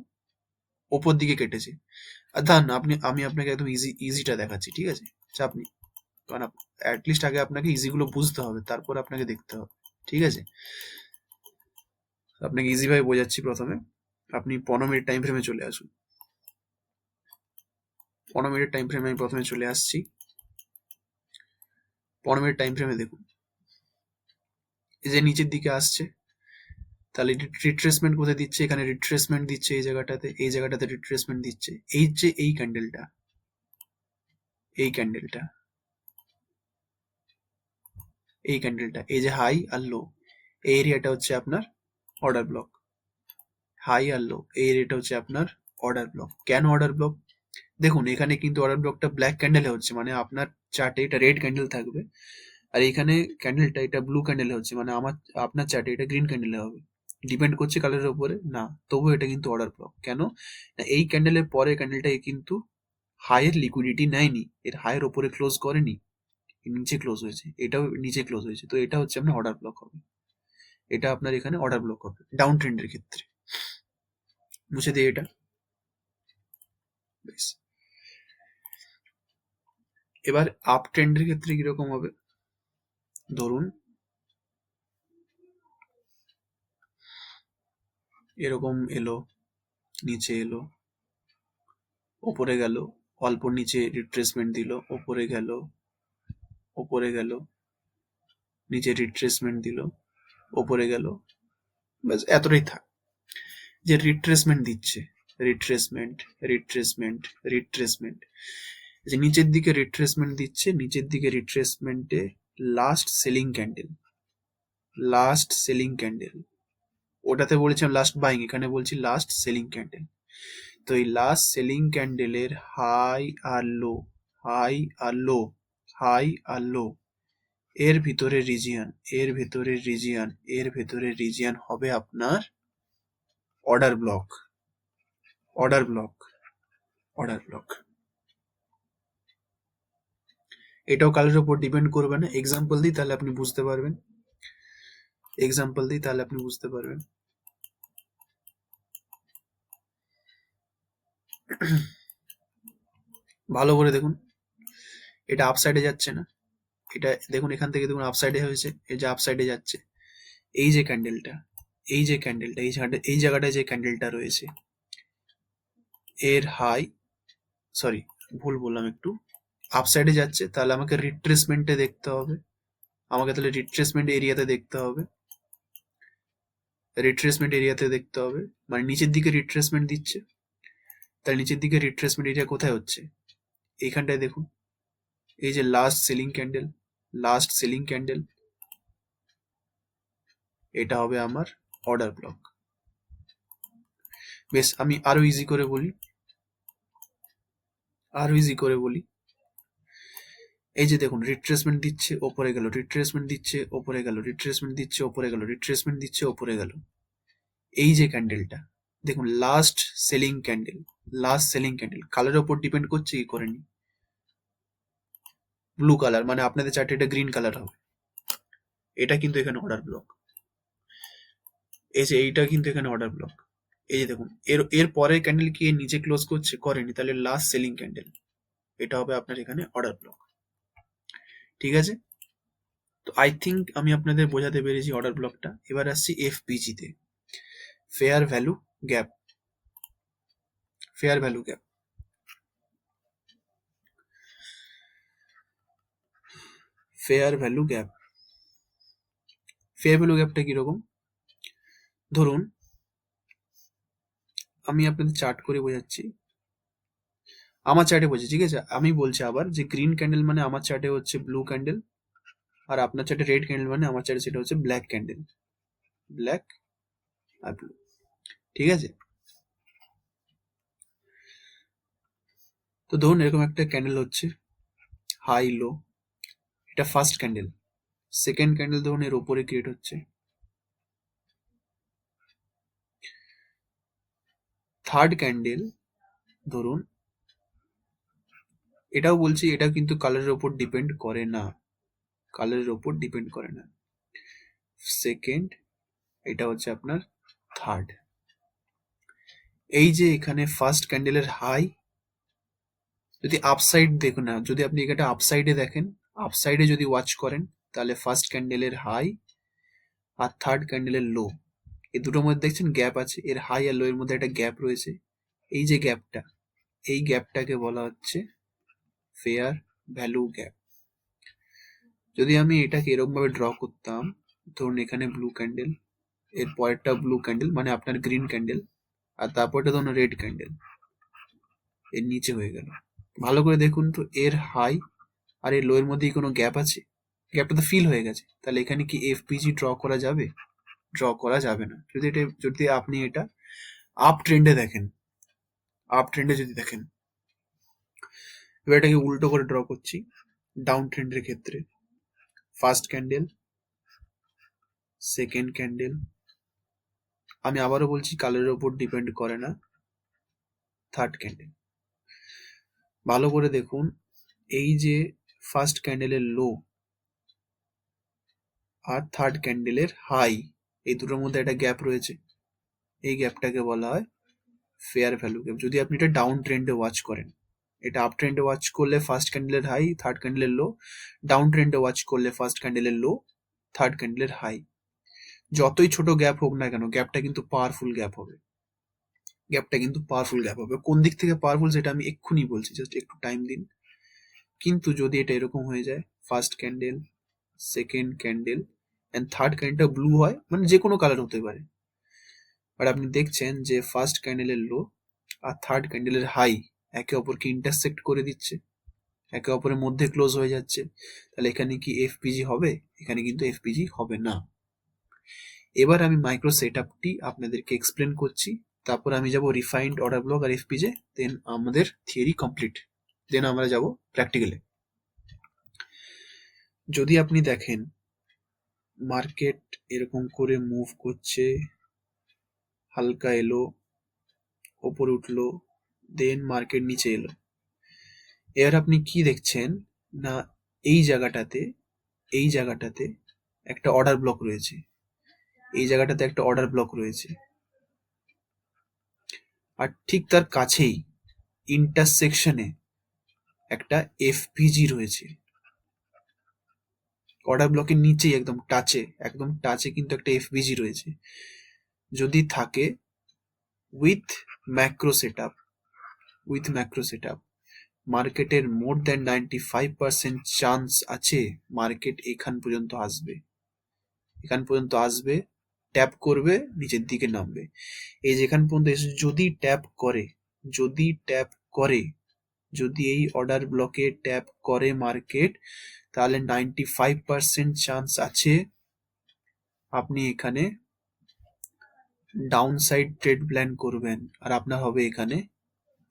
ওপর দিকে কেটেছে। আর দাঁড়ান আমি আপনাকে একদম ইজিটা দেখাচ্ছি, ঠিক আছে? চাপ নেই, কারণ অ্যাটলিস্ট আগে আপনাকে ইজিগুলো বুঝতে হবে, তারপর আপনাকে দেখতে হবে। ঠিক আছে, আপনাকে ইজি ভাবে বোঝাচ্ছি। প্রথমে আপনি 15 মিনিট টাইম ফ্রেমে চলে আসুন। 15 মিনিট টাইম ফ্রেমে আমি প্রথমে চলে আসছি। 15 মিনিট টাইম ফ্রেমে দেখুন, এই যে নিচের দিকে আসছে, তাহলে রিট্রেসমেন্ট কোথায় দিচ্ছে? এখানে রিট্রেসমেন্ট দিচ্ছে এই জায়গাটাতে, এই জায়গাটাতে রিট্রেসমেন্ট দিচ্ছে। এই যে এই ক্যান্ডেলটা, এই ক্যান্ডেলটা, এই ক্যান্ডেলটা, এই যে হাই আর লো, এই এরিয়াটা হচ্ছে আপনার অর্ডার ব্লক। হাই আর লো, এই এরিয়াটা হচ্ছে আপনার অর্ডার ব্লক। কেন অর্ডার ব্লক? দেখুন এখানে কিন্তু অর্ডার ব্লকটা ব্ল্যাক ক্যান্ডেলে হচ্ছে, মানে আপনার চার্টে এটা রেড ক্যান্ডেল থাকবে, আর এখানে ক্যান্ডেলটা এটা ব্লু ক্যান্ডেলে হচ্ছে, মানে আপনার চার্টে এটা গ্রিন ক্যান্ডেলে হবে। ডিপেন্ড করছে কালারের উপরে না, তবুও এটা কিন্তু অর্ডার ব্লক। কেন না, এই ক্যান্ডেলের পরে ক্যান্ডেলটা কিন্তু হাইয়ের লিকুইডিটি নেয়নি, এর হাইয়ের ওপরে ক্লোজ করেনি, নিচে ক্লোজ হয়েছে, এটাও নিচে ক্লোজ হয়েছে, তো এটা হচ্ছে আপনার অর্ডার ব্লক হবে। এটা আপনার এখানে অর্ডার ব্লক হবে ডাউন ট্রেন্ডের ক্ষেত্রে। মুছে দিয়ে এটা, বেশ। এবার আপ ট্রেন্ডের ক্ষেত্রে কিরকম হবে? ধরুন এরকম এলো, নিচে এলো, ওপরে গেল, অল্প নিচে রিট্রেসমেন্ট দিল, ওপরে গেল, ওপরে গেল, নিচে রিট্রেসমেন্ট দিল, ওপরে গেল, ব্যাস এতটাই থাক। যে রিট্রেসমেন্ট দিচ্ছে, রিট্রেসমেন্ট, রিট্রেসমেন্ট, রিট্রেসমেন্ট, যে নিচের দিকে রিট্রেসমেন্ট দিচ্ছে, নিচের দিকে রিট্রেসমেন্টে last selling candle, last selling candle, ওটাতে বলেছিলাম লাস্ট বাইং, এখানে বলছি লাস্ট সেলিং ক্যান্ডেল। তো এই লাস্ট সেলিং ক্যান্ডেলের হাই আর লো, হাই আর লো, হাই আর লো, এর ভিতরে রিজিয়ান, এর ভেতরে রিজিয়ান, এর ভেতরে রিজিয়ান হবে আপনার order block, order block, order block. এটাও কালের উপর ডিপেন্ড করবে না। এক্সাম্পল দিই তাহলে আপনি বুঝতে পারবেন, এক্সাম্পল দিই তাহলে আপনি বুঝতে পারবেন। ভালো করে দেখুন, এটা আপসাইডে যাচ্ছে না, এটা দেখুন এখান থেকে দেখুন আপসাইডে হয়েছে, এই যে আপসাইডে যাচ্ছে। এই যে ক্যান্ডেলটা, এই যে ক্যান্ডেলটা, এই জায়গাটায় যে ক্যান্ডেলটা রয়েছে, এর হাই, সরি ভুল বললাম একটু, আপসাইডে যাচ্ছে, তাহলে আমাকে রিট্রেসমেন্টে দেখতে হবে, আমাকে তাহলে রিট্রেসমেন্ট এরিয়াতে দেখতে হবে, রিট্রেসমেন্ট এরিয়াতে দেখতে হবে, মানে নিচের দিকে রিট্রেসমেন্ট দিচ্ছে, তাহলে নিচের দিকে রিট্রেসমেন্ট এরিয়া কোথায় হচ্ছে? এইখানটায় দেখুন, এই যে last selling candle, last selling candle, এটা হবে আমার অর্ডার ব্লক। বেশ, আমি আরো ইজি করে বলি, আরো ইজি করে বলি। এই যে দেখুন রিট্রেসমেন্ট দিচ্ছে, ওপরে গেল, রিট্রেসমেন্ট দিচ্ছে, ওপরে গেল, রিট্রেসমেন্ট দিচ্ছে, ওপরে গেল, রিট্রেসমেন্ট দিচ্ছে, ওপরে গেল। এই যে ক্যান্ডেলটা দেখুন last selling candle, last selling candle, কালারের উপর ডিপেন্ড করছে কি করেনি, ব্লু কালার, মানে আপনাদের চার্টে এটা গ্রিন কালার হবে। এটা কিন্তু এখানে অর্ডার ব্লক, এই যে এইটা কিন্তু এখানে অর্ডার ব্লক। এই যে দেখুন এর পরের ক্যান্ডেল কি এর নিচে ক্লোজ করছে? করেনি, তাহলে লাস্ট সেলিং ক্যান্ডেল, এটা হবে আপনার এখানে অর্ডার ব্লক। ঠিক আছে, তো আই থিঙ্ক আমি আপনাদের বোঝাতে পেরেছি অর্ডার ব্লকটা। এবার আসছি এফপিজি তে, fair value gap, fair value gap. Fair value gap, fair value গ্যাপটা কিরকম? ধরুন আমি আপনাদের চার্ট করে বোঝাচ্ছি, আমার চার্টে বলছি, ঠিক আছে, আমি বলছি আবার যে গ্রিন ক্যান্ডেল মানে আমার চার্টে হচ্ছে ব্লু ক্যান্ডেল, আর আপনার চার্টে রেড ক্যান্ডেল মানে আমার চার্টে সেটা হচ্ছে ব্ল্যাক ক্যান্ডেল, ব্ল্যাক আর ব্লু। ঠিক আছে, তো ধরুন এরকম একটা ক্যান্ডেল হচ্ছে, হাই লো, এটা ফার্স্ট ক্যান্ডেল। সেকেন্ড ক্যান্ডেল ধরুন এর ওপরে ক্রিয়েট হচ্ছে, থার্ড ক্যান্ডেল ধরুন, এটাও বলছি এটা কিন্তু কালারের ওপর ডিপেন্ড করে না, কালারের ওপর ডিপেন্ড করে না। সেকেন্ড, এটা হচ্ছে আপনার থার্ড। এই যে এখানে ফার্স্ট ক্যান্ডেলের হাই, যদি আপসাইড দেখুন না, যদি আপনি এটা আপসাইডে দেখেন, আপসাইডে যদি ওয়াচ করেন, তাহলে ফার্স্ট ক্যান্ডেলের হাই আর থার্ড ক্যান্ডেলের লো, এই দুটোর মধ্যে দেখছেন গ্যাপ আছে, এর হাই আর লো এর মধ্যে একটা গ্যাপ রয়েছে। এই যে গ্যাপটা, এই গ্যাপটাকে বলা হচ্ছে ফেয়ার ভ্যালু গ্যাপ। যদি আমি এটাকে এরকম ভাবে ড্র করতাম, ধরুন এখানে ব্লু ক্যান্ডেল, এর পরেরটা ব্লু ক্যান্ডেল মানে আপনার গ্রিন ক্যান্ডেল, আর তারপরটা ধরুন রেড ক্যান্ডেল, এর নিচে হয়ে গেল। ভালো করে দেখুন তো, এর হাই আর এর লো এর মধ্যে কোনো গ্যাপ আছে? গ্যাপটা তো ফিল হয়ে গেছে। তাহলে এখানে কি এফপিজি ড্র করা যাবে? ড্র করা যাবে না। যদি আপনি এটা আপ ট্রেন্ডে দেখেন, আপ ট্রেন্ডে যদি দেখেন, এবার এটাকে উল্টো করে ড্র করছি। ডাউন ট্রেন্ডের ক্ষেত্রে ফার্স্ট ক্যান্ডেল, সেকেন্ড ক্যান্ডেল, আমি আবারও বলছি কালারের উপর ডিপেন্ড করে না, থার্ড ক্যান্ডেল। ভালো করে দেখুন, এই যে ফার্স্ট ক্যান্ডেলের লো আর থার্ড ক্যান্ডেলের হাই, এই দুটোর মধ্যে একটা গ্যাপ রয়েছে। এই গ্যাপটাকে বলা হয় ফেয়ার ভ্যালু গ্যাপ। যদি আপনি এটা ডাউন ট্রেন্ডে ওয়াচ করেন, এটা আপ ট্রেন্ডে ওয়াচ করলে ফার্স্ট ক্যান্ডেলের হাই, থার্ড ক্যান্ডেলের লো। ডাউন ট্রেন্ডে ওয়াচ করলে ফার্স্ট ক্যান্ডেলের লো, থার্ড ক্যান্ডেলের হাই। যতই ছোট গ্যাপ হোক না কেন, গ্যাপটা কিন্তু পাওয়ারফুল গ্যাপ হবে। গ্যাপটা কিন্তু পাওয়ারফুল গ্যাপ হবে। কোন দিক থেকে পাওয়ারফুল সেটা আমি এক্ষুনি বলছি, জাস্ট একটু টাইম দিন। কিন্তু যদি এটা এরকম হয়ে যায়, first candle, second candle and third ক্যান্ডেলটা ব্লু হয়, মানে যে কোনো কালার হতে পারে, বাট আপনি দেখছেন যে ফার্স্ট ক্যান্ডেলের লো আর থার্ড ক্যান্ডেলের হাই একে অপরকে ইন্টারসেক্ট করে দিচ্ছে, একে অপরের মধ্যে ক্লোজ হয়ে যাচ্ছে। তাহলে এখানে কি এফপিজি হবে? এখানে কিন্তু এফপিজি হবে না। এবার আমি মাইক্রো সেটআপটি আপনাদেরকে এক্সপ্লেন করছি, তারপর আমি যাব রিফাইন্ড অর্ডার ব্লক আর এফপিজে, দেন আমাদের থিওরি কমপ্লিট, দেন আমরা যাব প্র্যাকটিক্যালে। যদি আপনি দেখেন মার্কেট এরকম করে মুভ করছে, হালকা এলো, ওপরে উঠলো, দেন মার্কেট নিচে এলো। এবার আপনি কি দেখছেন না, এই জায়গাটাতে, এই জায়গাটাতে একটা অর্ডার ব্লক রয়েছে, এই জায়গাটাতে একটা অর্ডার ব্লক রয়েছে, আর ঠিক তার কাছেই ইন্টারসেকশনে একটা এফপিজি রয়েছে। অর্ডার ব্লকের নিচেই একদম টাচে, একদম টাচে কিন্তু একটা এফপিজি রয়েছে। যদি থাকে with macro setup, with macro setup, মার্কেটের মোর দ্যান 95% চান্স আছে মার্কেট এখান পর্যন্ত আসবে, এখান পর্যন্ত আসবে, ট্যাপ করবে, নিচের দিকে নামবে। এই যেখান পর্যন্ত এসে যদি ট্যাপ করে, যদি ট্যাপ করে, যদি এই অর্ডার ব্লকে ট্যাপ করে মার্কেট, তাহলে 95% চান্স আছে আপনি এখানে ডাউন সাইড ট্রেড প্ল্যান করবেন, আর আপনার হবে এখানে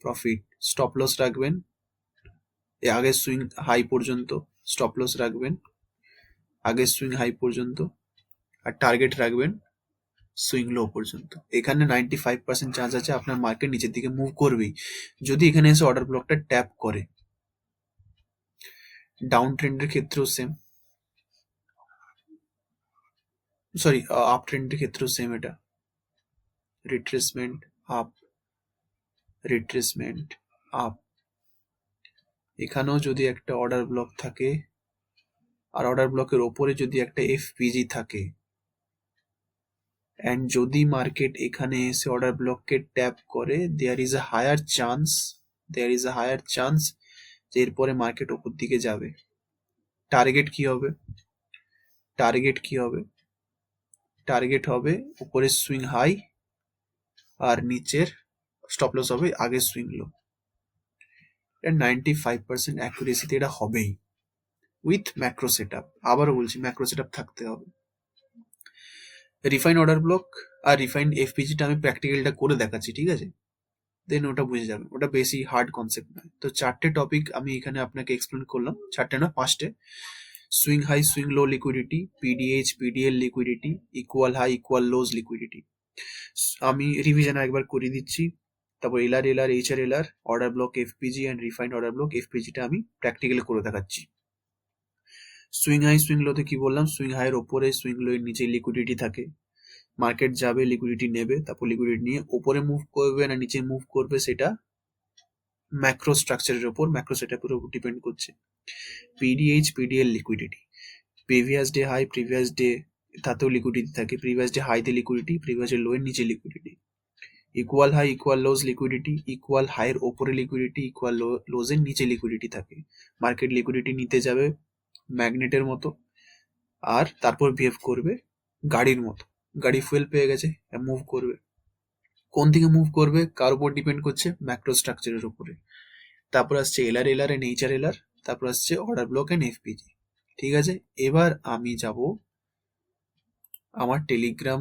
প্রফিট। স্টপ লস রাখবেন আগের সুইং হাই পর্যন্ত, স্টপ লস রাখবেন আগের সুইং হাই পর্যন্ত, আর টার্গেট রাখবেন সুইং লো পর্যন্ত। এখানে 95% চান্স আছে আপনার মার্কেট নিচের দিকে মুভ করবেই, যদি এখানে এসে অর্ডার ব্লকটা ট্যাপ করে। ডাউন ট্রেন্ডের ক্ষেত্রেও সেম, সরি আপ ট্রেন্ডের ক্ষেত্রেও সেম। এটা রিট্রেসমেন্ট আপ, রিট্রেসমেন্ট আপ। এখানেও যদি একটা অর্ডার ব্লক থাকে, আর অর্ডার ব্লকের ওপরে যদি একটা এফপিজি থাকে, অ্যান্ড যদি মার্কেট এখানে এসে অর্ডার ব্লককে ট্যাপ করে, there is a higher chance, there is a higher chance যে এরপরে মার্কেট ওপর দিকে যাবে। টার্গেট কি হবে? টার্গেট কি হবে? টার্গেট হবে উপরের সুইং হাই আর নিচের স্টপ লস হবে আগের সুইং লো। 95% অ্যাকুরেসিতে এটা হবেই উইথ ম্যাক্রো সেটআপ। আবারও বলছি, ম্যাক্রো সেটআপ থাকতে হবে। রিফাইন অর্ডার ব্লক আর রিফাইন্ড এফপিজিটা আমি প্র্যাকটিক্যালটা করে দেখাচ্ছি, ঠিক আছে? দেন ওটা বুঝে যাবেন, ওটা বেশি হার্ড কনসেপ্ট নয়। তো চারটে টপিক আমি এখানে আপনাকে এক্সপ্লেন করলাম, চারটে না পাঁচটে। Swing high swing low liquidity, PDH PDL liquidity, equal high equal lows liquidity. আমি রিভিশন একবার করে দিচ্ছি, তারপর LR LR HR LR, order block FPG and refined order block এফপিজিটা আমি প্র্যাকটিক্যালি করে দেখাচ্ছি। সুইং হাই সুইং লোতে কি বললাম? সুইং হাইয়ের ওপরে সুইং লো এর নিচে লিকুইডিটি থাকে, মার্কেট যাবে লিকুইডিটি নেবে, তারপর লিকুইডিটি নিয়ে ওপরে মুভ করবে না নিচে মুভ করবে, সেটা ম্যাক্রো স্ট্রাকচারের উপর, ম্যাক্রো সেটআপের উপর ডিপেন্ড করছে। PDH PDL liquidity, previous day high previous day তাতেও লিকুইডিটি থাকে। প্রিভিয়াস ডে হাইতে লিকুইডিটি, প্রিভিয়াস ডে লোয়ের নিচে liquidity. Equal high equal lows liquidity, equal হাইয়ের ওপরে লিকুইডিটি, ইকুয়াল লোজের নিচে লিকুইডিটি থাকে। মার্কেট লিকুইডিটি নিতে যাবে ম্যাগনেটের মতো, আর তারপর বিহেভ করবে গাড়ির মতো। গাড়ি ফুয়েল পেয়ে গেছে, মুভ করবে। কোন দিকে মুভ করবে কার উপর ডিপেন্ড করছে? ম্যাক্রো স্ট্রাকচারের উপরে। তারপর আসছে এলআর এন্ড এইচআর এলআর, তারপর আসছে অর্ডার ব্লক এন্ড এফপিজি। ঠিক আছে, এবার আমি যাব আমার টেলিগ্রাম,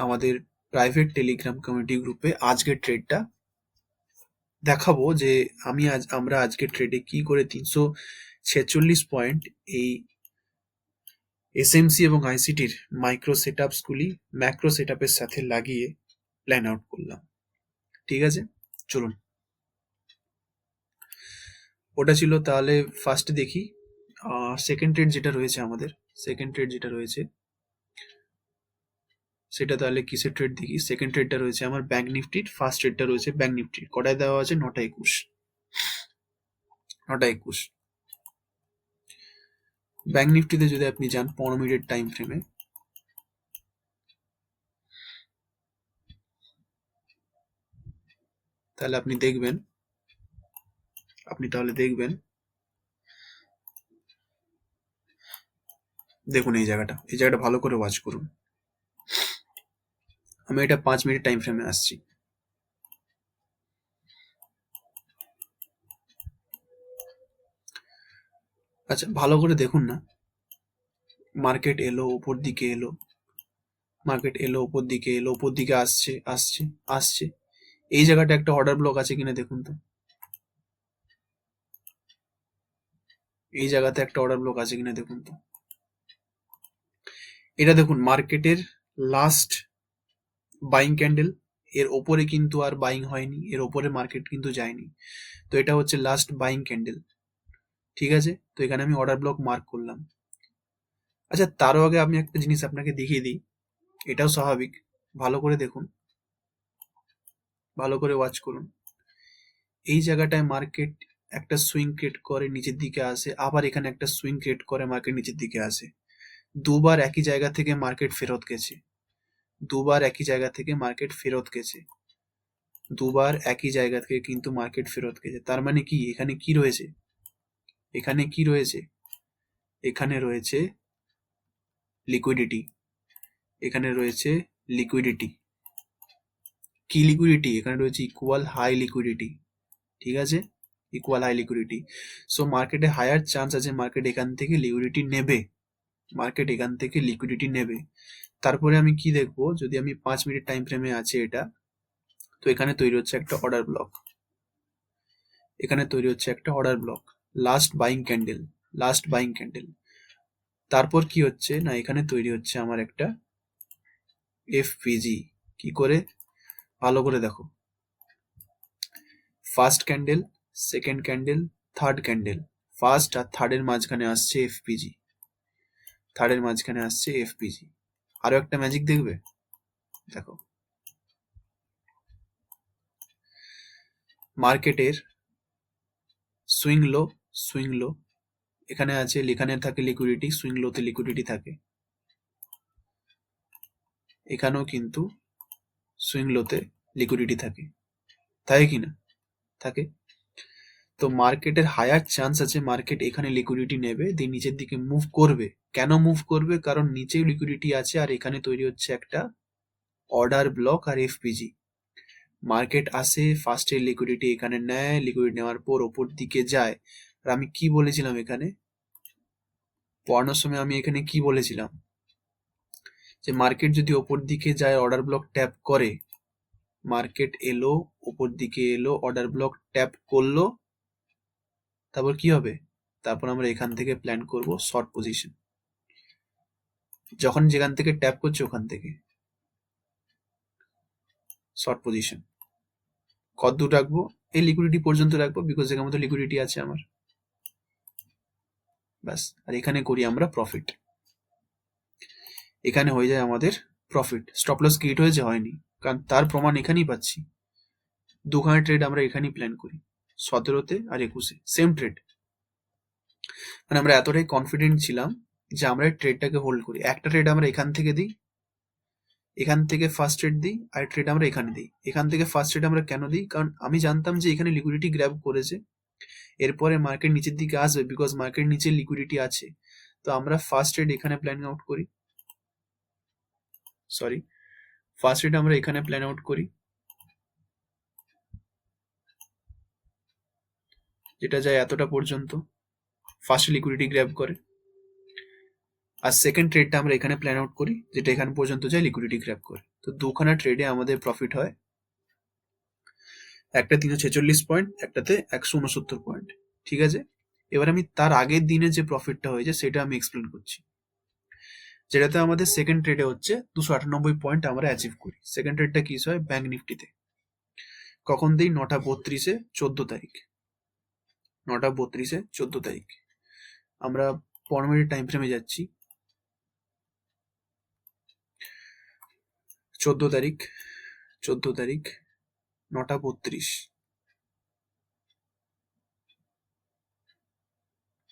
আমাদের প্রাইভেট টেলিগ্রাম কমিউনিটি গ্রুপে আজকের ট্রেডটা দেখাবো যে আমরা আজকের ট্রেডে কি করে 346 পয়েন্ট এই এসএমসি এবং আইসিটির মাইক্রো সেটআপসগুলি ম্যাক্রো সেটআপের সাথে লাগিয়ে প্ল্যান আউট করলাম। ঠিক আছে, চলুন। ওটা ছিল, তাহলে ফার্স্ট দেখি সেকেন্ড ট্রেড যেটা রয়েছে আমাদের, সেকেন্ড ট্রেড যেটা রয়েছে সেটা তাহলে কিসের ট্রেড দেখি। সেকেন্ড ট্রেডটা রয়েছে আমার ব্যাংক নিফটির, ফার্স্ট ট্রেডটা রয়েছে ব্যাংক নিফটির। কটায় দেওয়া আছে? 9টা 21। 9টা 21। ব্যাংক নিফটিতে যদি আপনি যান 15 মিনিটের টাইম ফ্রেমে, তাহলে আপনি দেখবেন, দেখুন এই জায়গাটা ভালো করে ওয়াচ করুন। আমি এটা 5 মিনিট টাইম ফ্রেমে আসছি। আচ্ছা, ভালো করে দেখুন না। মার্কেট এলো উপর দিকে, উপর দিকে আসছে আসছে আসছে। এই জায়গাটা একটা অর্ডার ব্লক আছে কিনা দেখুন তো। এই জায়গাতে একটা অর্ডার ব্লক আছে কিনা দেখুন তো। এটা দেখুন মার্কেটের লাস্ট বাইং ক্যান্ডেল, এর ওপরে কিন্তু আর বাইং হয়নি, এর ওপরে মার্কেট কিন্তু যায়নি। তো এটা হচ্ছে লাস্ট বাইং ক্যান্ডেল। ঠিক আছে, তো এখানে আমি অর্ডার ব্লক মার্ক করলাম। আচ্ছা, তারও আগে আমি একটা জিনিস আপনাকে দেখিয়ে দিই, এটাও স্বাভাবিক। ভালো করে দেখুন, ভালো করে ওয়াচ করুন। এই জায়গাটায় মার্কেট একটা সুইং ক্রিয়েট করে নিচের দিকে আসে, আবার এখানে একটা সুইং ক্রিয়েট করে মার্কেট নিচের দিকে আসে। দুবার একই জায়গা থেকে মার্কেট ফেরত গেছে, দুবার একই জায়গা থেকে মার্কেট ফেরত গেছে, দুবার একই জায়গা থেকে কিন্তু মার্কেট ফেরত গেছে। তার মানে কি, এখানে কি রয়েছে? এখানে কি রয়েছে? এখানে রয়েছে লিকুইডিটি, এখানে রয়েছে লিকুইডিটি। কি লিকুইডিটি? এখানে রয়েছে ইকুয়াল হাই লিকুইডিটি। ঠিক আছে, ইকুয়াল হাই লিকুইডিটি। সো মার্কেটে হায়ার চান্স আছে মার্কেট এখান থেকে লিকুইডিটি নেবে, মার্কেট এখান থেকে লিকুইডিটি নেবে। তারপরে আমি কি দেখবো, যদি আমি 5 মিনিট টাইম ফ্রেমে আছে এটা, তো এখানে তৈরি হচ্ছে একটা অর্ডার ব্লক, এখানে তৈরি হচ্ছে একটা order block, last buying candle, last buying candle. তারপর কি হচ্ছে না, এখানে তৈরি হচ্ছে আমার একটা এফপিজি। কি করে? ভালো করে দেখো, first candle, second candle, third candle, first আর থার্ডের মাঝখানে আসছে এফপিজি, থার্ডের মাঝখানে আসছে এফপিজি। আরো একটা ম্যাজিক দেখবে, দেখো মার্কেটের সুইং লো, সুইং লো এখানে আছে, এখানে থাকে লিকুইডিটি, সুইং লোতে লিকুইডিটি থাকে। এখানেও কিন্তু সুইং লোতে লিকুইডিটি থাকে, তাই কি না? থাকে। তো মার্কেটের হায়ার চান্স আছে মার্কেট এখানে লিকুইডিটি নেবে, দিয়ে নিচের দিকে মুভ করবে। কেন মুভ করবে? কারণ নিচে লিকুইডিটি আছে আর এখানে তৈরি হচ্ছে একটা অর্ডার ব্লক আর এফপিজি। মার্কেট আসে, ফার্স্টের লিকুইডিটি এখানে নেয়, লিকুইডিটি নেওয়ার পর ওপর দিকে যায়। আর আমি কি বলেছিলাম এখানে পড়ানোর সময়, আমি এখানে কি বলেছিলাম, যে মার্কেট যদি ওপর দিকে যায় অর্ডার ব্লক ট্যাপ করে, মার্কেট এলো ওপর দিকে এলো, অর্ডার ব্লক ট্যাপ করলো, তারপর কি হবে? তারপর আমরা এখান থেকে প্ল্যান করব শর্ট পজিশন। যখন যেখান থেকে ট্যাপ করছে ওখান থেকে শর্ট পজিশন। কতদূর রাখবো? এই লিকুইডিটি পর্যন্ত রাখবো, বিকজ এখানে মতো লিকুইডিটি আছে আমার, ব্যাস। আর এখানে করি আমরা প্রফিট, এখানে হয়ে যায় আমাদের প্রফিট। স্টপ লস ক্রিয়েট হয়েছে? হয়নি, কারণ তার প্রমাণ এখানেই পাচ্ছি। দুখানা ট্রেড আমরা এখানেই প্ল্যান করি, 17তে আর 21-এ সেম ট্রেড। মানে আমরা এতটাই কনফিডেন্ট ছিলাম যে আমরা ট্রেডটাকে হোল্ড করি। একটা ট্রেড আমরা এখান থেকে দিই, এখান থেকে ফার্স্ট ট্রেড দিই, আর ট্রেড আমরা এখানে দিই। এখান থেকে ফার্স্ট ট্রেড আমরা কেন দিই? কারণ আমি জানতাম যে এখানে লিকুইডিটি গ্র্যাব করেছে, এরপরে মার্কেট নিচের দিকে আসবে, বিকজ মার্কেট নিচে লিকুইডিটি আছে। তো আমরা ফার্স্ট ট্রেড এখানে প্ল্যান আউট করি, ফার্স্ট ট্রেড আমরা এখানে প্ল্যান আউট করি, যেটা যায় এতটা পর্যন্ত, ফার্স্ট লিকুইডিটি গ্র্যাব করে। আর সেকেন্ড ট্রেডটা আমরা এখানে প্ল্যান আউট করি, যেটা এখানে পর্যন্ত যায় লিকুইডিটি গ্র্যাব করে। তো দুখানা ট্রেডে আমাদের প্রফিট হয়, একটা 346 পয়েন্ট, একটাতে 169 পয়েন্ট। ঠিক আছে, এবার আমি তার আগের দিনে যে প্রফিটটা হয়েছে সেটা আমি এক্সপ্লেন করছি, যেটাতে আমাদের সেকেন্ড ট্রেডে হচ্ছে 298 পয়েন্ট আমরা অ্যাচিভ করি। সেকেন্ড ট্রেডটা কি হয়? ব্যাংক নিফটিতে। কখন দিই? 9:32-এ 14 তারিখ, 9:32-এ 14 তারিখ। আমরা 15 মিনিট টাইম ফ্রেমে যাচ্ছি। 14 তারিখ, 14 তারিখ, 9:32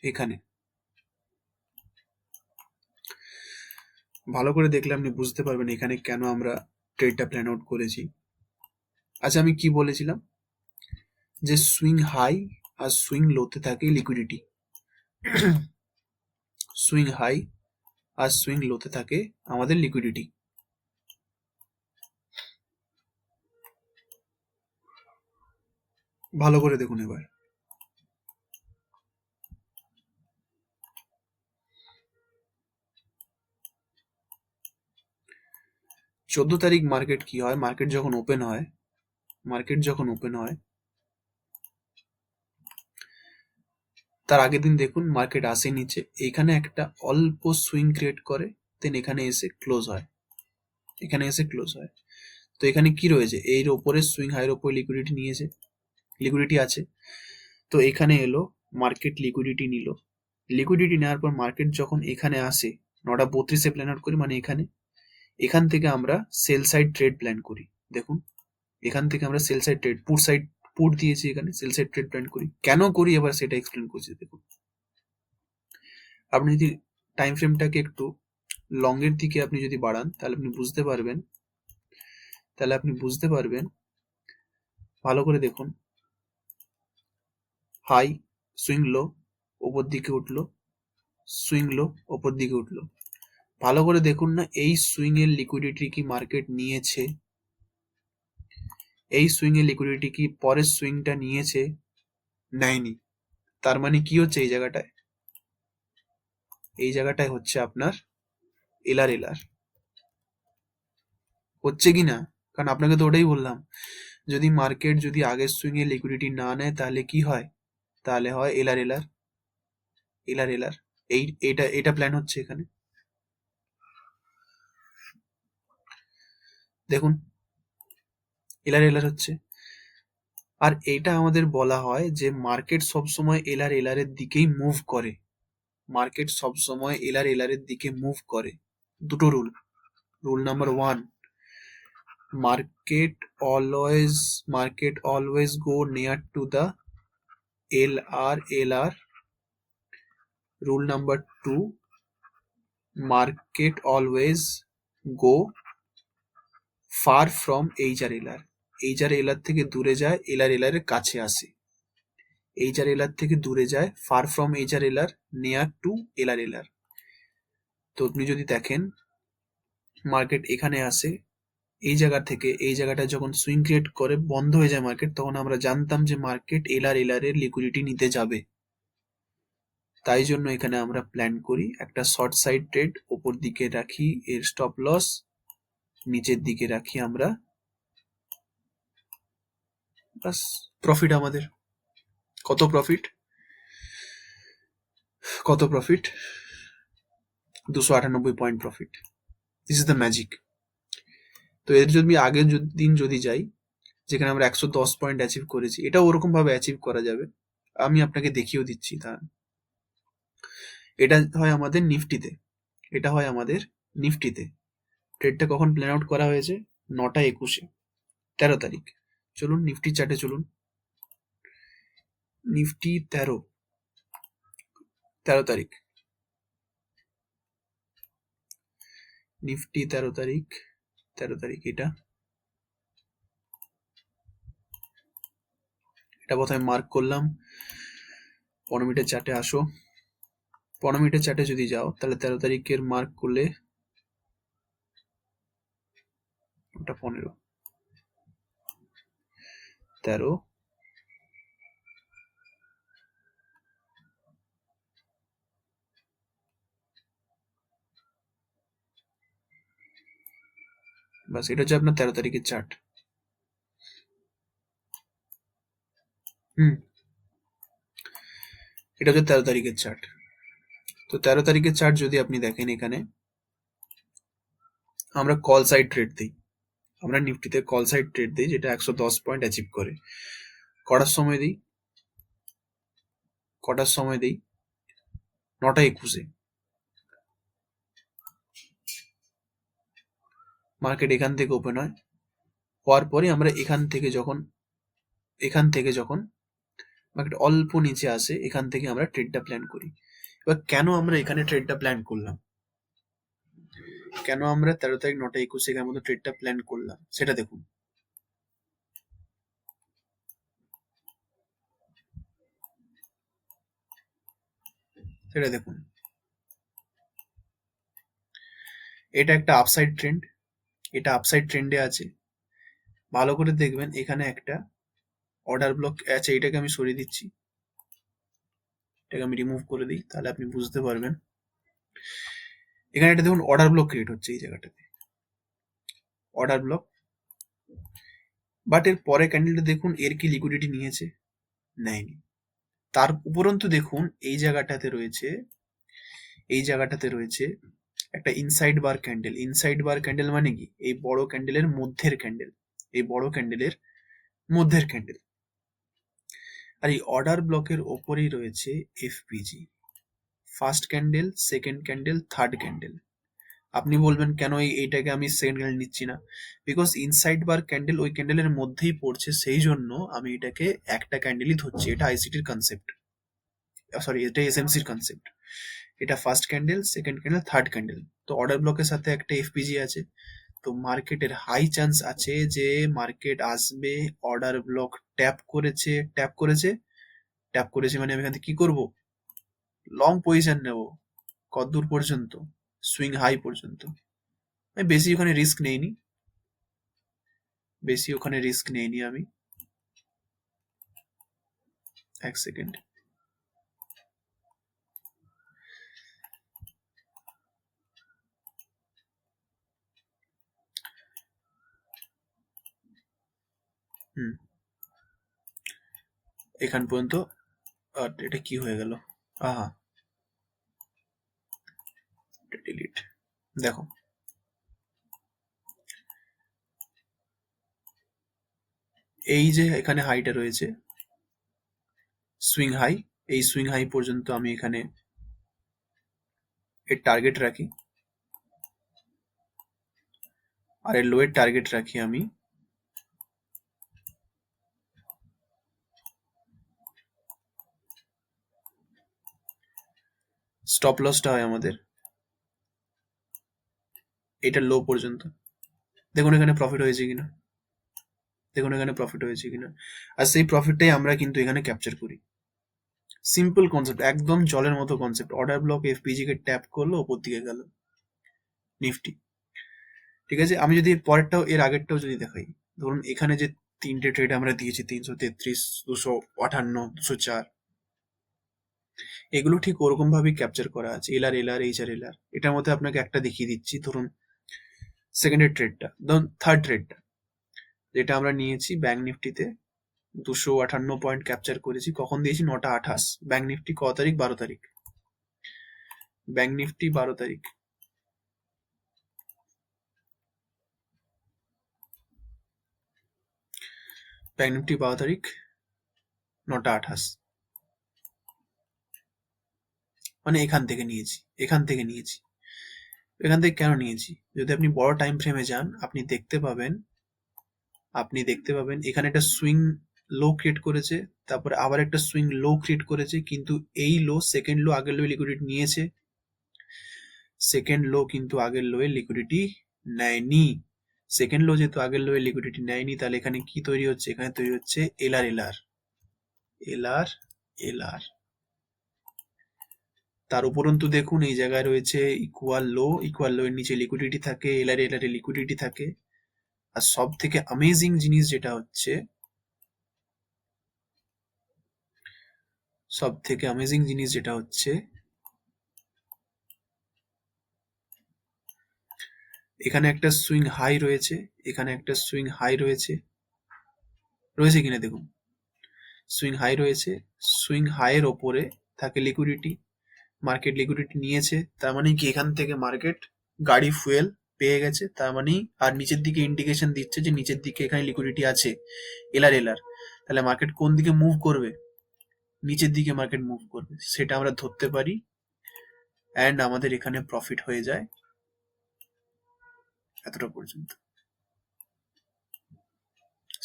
এখানে। ভালো করে দেখলে আপনি বুঝতে পারবেন এখানে কেন আমরা ট্রেডটা প্ল্যান আউট করেছি। আচ্ছা, আমি কি বলেছিলাম? যে সুইং হাই আর সুইং লোতে থাকে লিকুইডিটি, সুইং হাই আর সুইং লোতে থাকে আমাদের লিকুইডিটি। ভালো করে দেখুন এবার। 14 তারিখ মার্কেট কি হয়? মার্কেট যখন ওপেন হয়, তার আগের দিন দেখুন মার্কেট আসে নিচে, এখানে একটা অল্প সুইং ক্রিয়েট করে, দেন এখানে এসে ক্লোজ হয়, তো এখানে কি রয়েছে? এর ওপরে সুইং হাইয়ের ওপরে লিকুইডিটি আছে। তো এখানে এলো, মার্কেট লিকুইডিটি নিল, লিকুইডিটি নেওয়ার পর মার্কেট যখন এখানে আসে 9:32-এ প্ল্যান আউট করি, মানে এখান থেকে আমরা সেল সাইড ট্রেড প্ল্যান করি। দেখুন, এখান থেকে আমরা সেল সাইড ট্রেড, পুট দিয়েছি এখানে, সেল সাইড ট্রেড প্ল্যান করি। কেন করি এবার সেটা এক্সপ্লেন করছি। দেখুন, আপনি যদি টাইম ফ্রেমটাকে একটু লং এর দিকে আপনি যদি বাড়ান, তাহলে আপনি বুঝতে পারবেন, ভালো করে দেখুন। হাই, সুইং লো, ওপর দিকে উঠলো, সুইং লো, ওপর দিকে উঠলো। ভালো করে দেখুন না, এই সুইং এর লিকুইডিটি কি মার্কেট নিয়েছে? এই সুইং এর লিকুইডিটি কি পরের সুইংটা নিয়েছে? নেয়নি। তার মানে কি হচ্ছে এই জায়গাটায়? এই জায়গাটায় হচ্ছে আপনার এলার হচ্ছে কি না? কারণ আপনাকে তো ওটাই বললাম, যদি মার্কেট যদি আগের সুইং এর লিকুইডিটি না নেয় তাহলে কি হয়? তাহলে হয় এলার। এটা প্ল্যান হচ্ছে এখানে। দেখুন, এলার হচ্ছে। আর এটা আমাদের বলা হয় যে মার্কেট সবসময় এলারের দিকেই মুভ করে। মার্কেট সবসময় এলারের দিকে মুভ করে। দুটো rule number 1, market always go near to the LR. Rule number 2, market always go far from HRLR. HRLR থেকে দূরে যায়, LR এর কাছে আসে। HRLR থেকে দূরে যায়, far from HRLR, near to LR. তো আপনি যদি দেখেন মার্কেট এখানে আসে, এই জায়গা থেকে এই জায়গাটা যখন সুইং ক্রিয়েট করে বন্ধ হয়ে যায় মার্কেট, তখন আমরা জানতাম যে মার্কেট এলআর এর লিকুইডিটি নিতে যাবে। তাই জন্য এখানে আমরা প্ল্যান করি একটা শর্ট সাইড ট্রেড, ওপর দিকে রাখি এর স্টপ লস, নিচের দিকে রাখি আমরা, বাস প্রফিট আমাদের। কত profit? 298 point profit. This is the magic. তো এর যদি আগের দিন যদি যাই, যেখানে আমরা 110 পয়েন্ট অ্যাচিভ করেছি, এটা ওরকম ভাবে অ্যাচিভ করা যাবে, আমি আপনাকে দেখিয়েও দিচ্ছি। এটা হয় আমাদের নিফটিতে। ট্রেডটা কখন প্ল্যান আউট করা হয়েছে? 9:21-এ, 13 তারিখ। চলুন নিফটি চার্টে চলুন। নিফটি 13 তারিখ, নিফটি 13 তারিখ, এটা প্রথমে মার্ক করলাম। 15 মিনিটের চার্টে আসো। 15 মিনিটের চার্টে যদি যাও তাহলে 13 তারিখের মার্ক করলে ওটা 15, 13, বাস এটা হচ্ছে আপনার 13 তারিখের চার্ট। এটা হচ্ছে 13 তারিখের চার্ট। তো 13 তারিখের চার্ট যদি আপনি দেখেন, এখানে আমরা কল সাইড ট্রেড দিই, আমরা নিফটিতে কল সাইড ট্রেড দিই, যেটা 110 পয়েন্ট অ্যাচিভ করে। কটার সময় দিই? 9টা 21-এ। মার্কেট এখান থেকে ওপেন হয়, হওয়ার পরে আমরা এখান থেকে যখন মার্কেট অল্প নিচে আসে, এখান থেকে আমরা ট্রেডটা প্ল্যান করি। এবার কেন আমরা এখানে ট্রেডটা প্ল্যান করলাম, কেন আমরা 13 তারিখ 9টা 21 এর মধ্যে ট্রেডটা প্ল্যান করলাম, সেটা দেখুন। এটা একটা আপসাইড ট্রেন্ড, এটা আপসাইড ট্রেন্ডে আছে। ভালো করে দেখবেন, এখানে একটা অর্ডার ব্লক আছে। এটাকে আমি সরিয়ে দিচ্ছি, এটাকে আমি রিমুভ করে দিই, তাহলে আপনি বুঝতে পারবেন। এখানে একটা দেখুন অর্ডার ব্লক ক্রিয়েট হচ্ছে এই জায়গাটাতে, অর্ডার ব্লক। বাট এর পরে ক্যান্ডেলটা দেখুন, এর কি লিকুইডিটি নিয়েছে? নেয়নি। তার উপরন্তু দেখুন এই জায়গাটাতে রয়েছে একটা ইনসাইড বার ক্যান্ডেল। ইনসাইড বার ক্যান্ডেল মানে কি? এই বড় ক্যান্ডেলের মধ্যের ক্যান্ডেল, আর এই অর্ডার ব্লকের ওপরেই রয়েছে FPG, first candle, second candle, third candle. আপনি বলবেন কেন এইটাকে আমি সেকেন্ড ক্যান্ডেল নিচ্ছি না? বিকজ ইনসাইড বার ক্যান্ডেল ওই ক্যান্ডেলের মধ্যেই পড়ছে, সেই জন্য আমি এটাকে একটা ক্যান্ডেলই ধরছি। এটা আইসিটির কনসেপ্ট, সরি এটা এসএমসির কনসেপ্ট। এটা first candle, second candle, third candle. তো অর্ডার ব্লকের সাথে একটা এফপিজি আছে, তো মার্কেটের হাই চান্স আছে যে মার্কেট আসবে। অর্ডার ব্লক ট্যাপ করেছে মানে আমি এখান থেকে কি করব? লং পজিশন নেব। কতদূর পর্যন্ত? সুইং হাই পর্যন্ত। আমি বেশি ওখানে রিস্ক নেইনি আমি। এক সেকেন্ড। এখান পর্যন্ত। এটা কি হয়ে গেল? আহা, ডিলিট। দেখো এই যে এখানে হাইটা রয়েছে, সুইং হাই, এই সুইং হাই পর্যন্ত আমি এখানে এর টার্গেট রাখি, আর এর লোয়ের টার্গেট রাখি আমি স্টপ লসটা হয় আমাদের এটা লো পর্যন্ত। দেখুন এখানে প্রফিট হয়েছে কিনা, আর সেই প্রফিটটাই আমরা কিন্তু এখানে ক্যাপচার করি। সিম্পল কনসেপ্ট, একদম জলের মতো কনসেপ্ট। অর্ডার ব্লক এফপিজি কে ট্যাপ করলো, ওপর দিকে গেল নিফটি। ঠিক আছে, আমি যদি এর আগেরটাও যদি দেখাই, ধরুন এখানে যে তিনটে ট্রেড আমরা দিয়েছি, 333, 258, 204, এগুলো ঠিক ওরকম ভাবেই ক্যাপচার করা আছে। LR, HR, LR. এটার মধ্যে আপনাকে একটা দেখিয়ে দিচ্ছি। ধরুন থার্ড ট্রেডটা যেটা আমরা নিয়েছি ব্যাংক নিফটিতে, 258 পয়েন্ট ক্যাপচার করেছি। কখন দিয়েছি? 9টা 28। ব্যাংক নিফটি ক তারিখ? 12 তারিখ। ব্যাংক নিফটি 12 তারিখ, ব্যাংক নিফটি 12 তারিখ, 9টা 28। মানে এখান থেকে নিয়েছি। এখান থেকে কেন নিয়েছি? যদি আপনি বড় টাইম ফ্রেমে যান, আপনি দেখতে পাবেন এখানে একটা সুইং লো ক্রিয়েট করেছে, তারপরে আবার একটা সুইং লো ক্রিয়েট করেছে, কিন্তু এই লো, সেকেন্ড লো, আগের লো লিকুইডিটি নিয়েছে। সেকেন্ড লো কিন্তু আগের লোয়ে লিকুইডিটি নেয়নি। সেকেন্ড লো যেহেতু আগের লোয়ে লিকুইডিটি নেয়নি, তাহলে এখানে কি তৈরি হচ্ছে? এখানে তৈরি হচ্ছে এলআর এলআর এলআর এলআর। তার উপরন্তু দেখুন এই জায়গায় রয়েছে ইকুয়াল লো এর নিচে লিকুইডিটি থাকে, এলআর এলআর এর লিকুইডিটি থাকে। আর সব থেকে অ্যামেজিং জিনিস যেটা হচ্ছে, এখানে একটা সুইং হাই রয়েছে, এখানে একটা সুইং হাই রয়েছে কিনা দেখুন, সুইং হাই রয়েছে। সুইং হাইয়ের ওপরে থাকে লিকুইডিটি, মার্কেট লিকুইডিটি নিয়েছে, তার মানে কি এখান থেকে মার্কেট গাড়ি ফুয়েল পেয়ে গেছে, তার মানে আর নিচের দিকে ইন্ডিকেশন দিচ্ছে যে নিচের দিকে এখানে লিকুইডিটি আছে, এলআর এলআর। তাহলে মার্কেট কোন দিকে মুভ করবে? নিচের দিকে মার্কেট মুভ করবে, সেটা আমরা ধরতে পারি। অ্যান্ড আমাদের এখানে প্রফিট হয়ে যায় এতটা পর্যন্ত।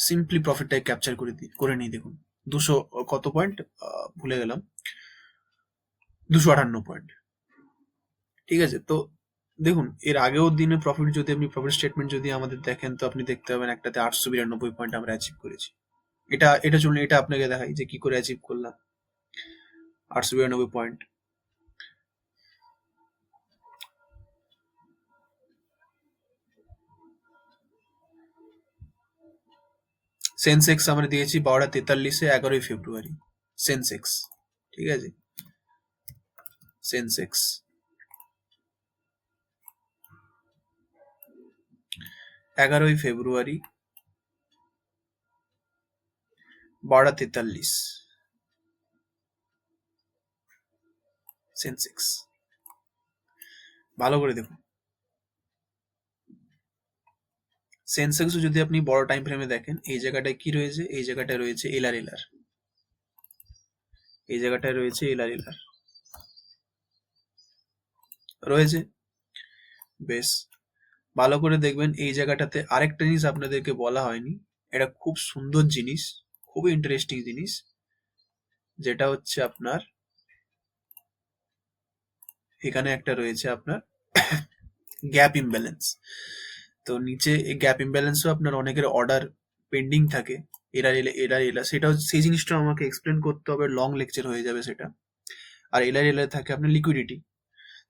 সিম্পলি প্রফিটটাকে ক্যাপচার করে নিই। দেখুন 200 কত পয়েন্ট ভুলে গেলাম, 258 পয়েন্ট। ঠিক আছে, তো দেখুন এর আগেও দিনে প্রফিট যদি আপনি প্রফিট স্টেটমেন্ট যদি আমাদের দেখেন, তো আপনি দেখতে পাবেন একটাতে 892 পয়েন্ট আমরা অ্যাচিভ করেছি। এটা চলুন এটা আপনাকে দেখাই যে কি করে অ্যাচিভ করলাম 892 পয়েন্ট। সেন্সেক্স আমরা দিয়েছি 12:43-এ 11ই ফেব্রুয়ারি। সেন্সেক্স, ঠিক আছে, সেন্সেক্স 11ই ফেব্রুয়ারি 12:43 সেন্সেক্স। ভালো করে দেখুন, সেন্সেক্স যদি আপনি বড় টাইম ফ্রেমে দেখেন, এই জায়গাটায় কি রয়েছে? এই জায়গাটায় রয়েছে এলআর এলআর, এই জায়গাটায় রয়েছে এলআর এলআর রয়েছে। বেশ ভালো করে দেখবেন, এই জায়গাটাতে আরেকটা জিনিস আপনাদেরকে বলা হয়নি, এটা খুব সুন্দর জিনিস, খুবই ইন্টারেস্টিং জিনিস, যেটা হচ্ছে আপনার এখানে একটা রয়েছে আপনার গ্যাপ ইমব্যালেন্স। তো নিচে এই গ্যাপ ইমব্যালেন্সও আপনার অনেকের অর্ডার পেন্ডিং থাকে, এরা সেটা সেই জিনিসটা আমাকে এক্সপ্লেন করতে হবে, লং লেকচার হয়ে যাবে সেটা। আর এরা থাকে আপনার লিকুইডিটি।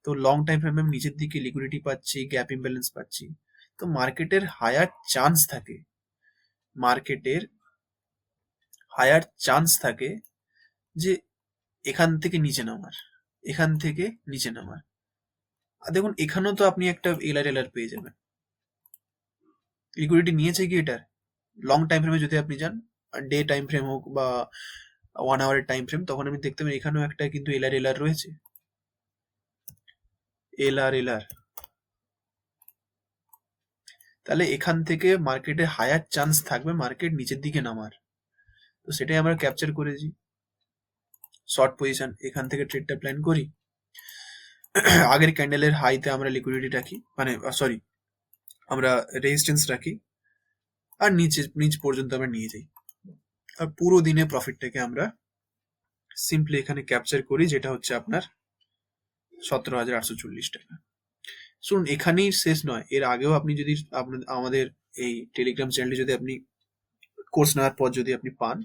তো লং টাইম ফ্রেমে আমি নিচের দিকে লিকুইডিটি পাচ্ছি, গ্যাপ ইমব্যালেন্স পাচ্ছি, তো মার্কেটের হায়ার চান্স থাকে যে এখান থেকে নিচে নামার। আর দেখুন এখানেও তো আপনি একটা এলআর পেয়ে যাবেন, লিকুইডিটি নিয়েছে কি এটার। লং টাইম ফ্রেমে যদি আপনি যান, ডে টাইম ফ্রেম হোক বা 1 আওয়ারের টাইম ফ্রেম, তখন আপনি দেখতে পাবেন এখানেও একটা কিন্তু এলআর রয়েছে, এলআর। তাহলে এখান থেকে মার্কেটে হায়ার চান্স থাকবে মার্কেট নিচের দিকে নামার, তো সেটাই আমরা ক্যাপচার করেছি। শর্ট পজিশন এখান থেকে ট্রেডটা প্ল্যান করি, আগের ক্যান্ডেলের হাইতে আমরা লিকুইডিটি রাখি, মানে সরি আমরা রেজিস্ট্যান্স রাখি, আর নিচ পর্যন্ত আমরা নিয়ে যাই, আর পুরো দিনে প্রফিটটাকে আমরা সিম্পলি এখানে ক্যাপচার করি, যেটা হচ্ছে আপনার 17,840 টাকা। শুনুন এখানেই শেষ নয়, এর আগেও আপনি যদি আমাদের এই টেলিগ্রাম চ্যানেলে যদি আপনি কোর্স নেওয়ার পর যদি আপনি পান,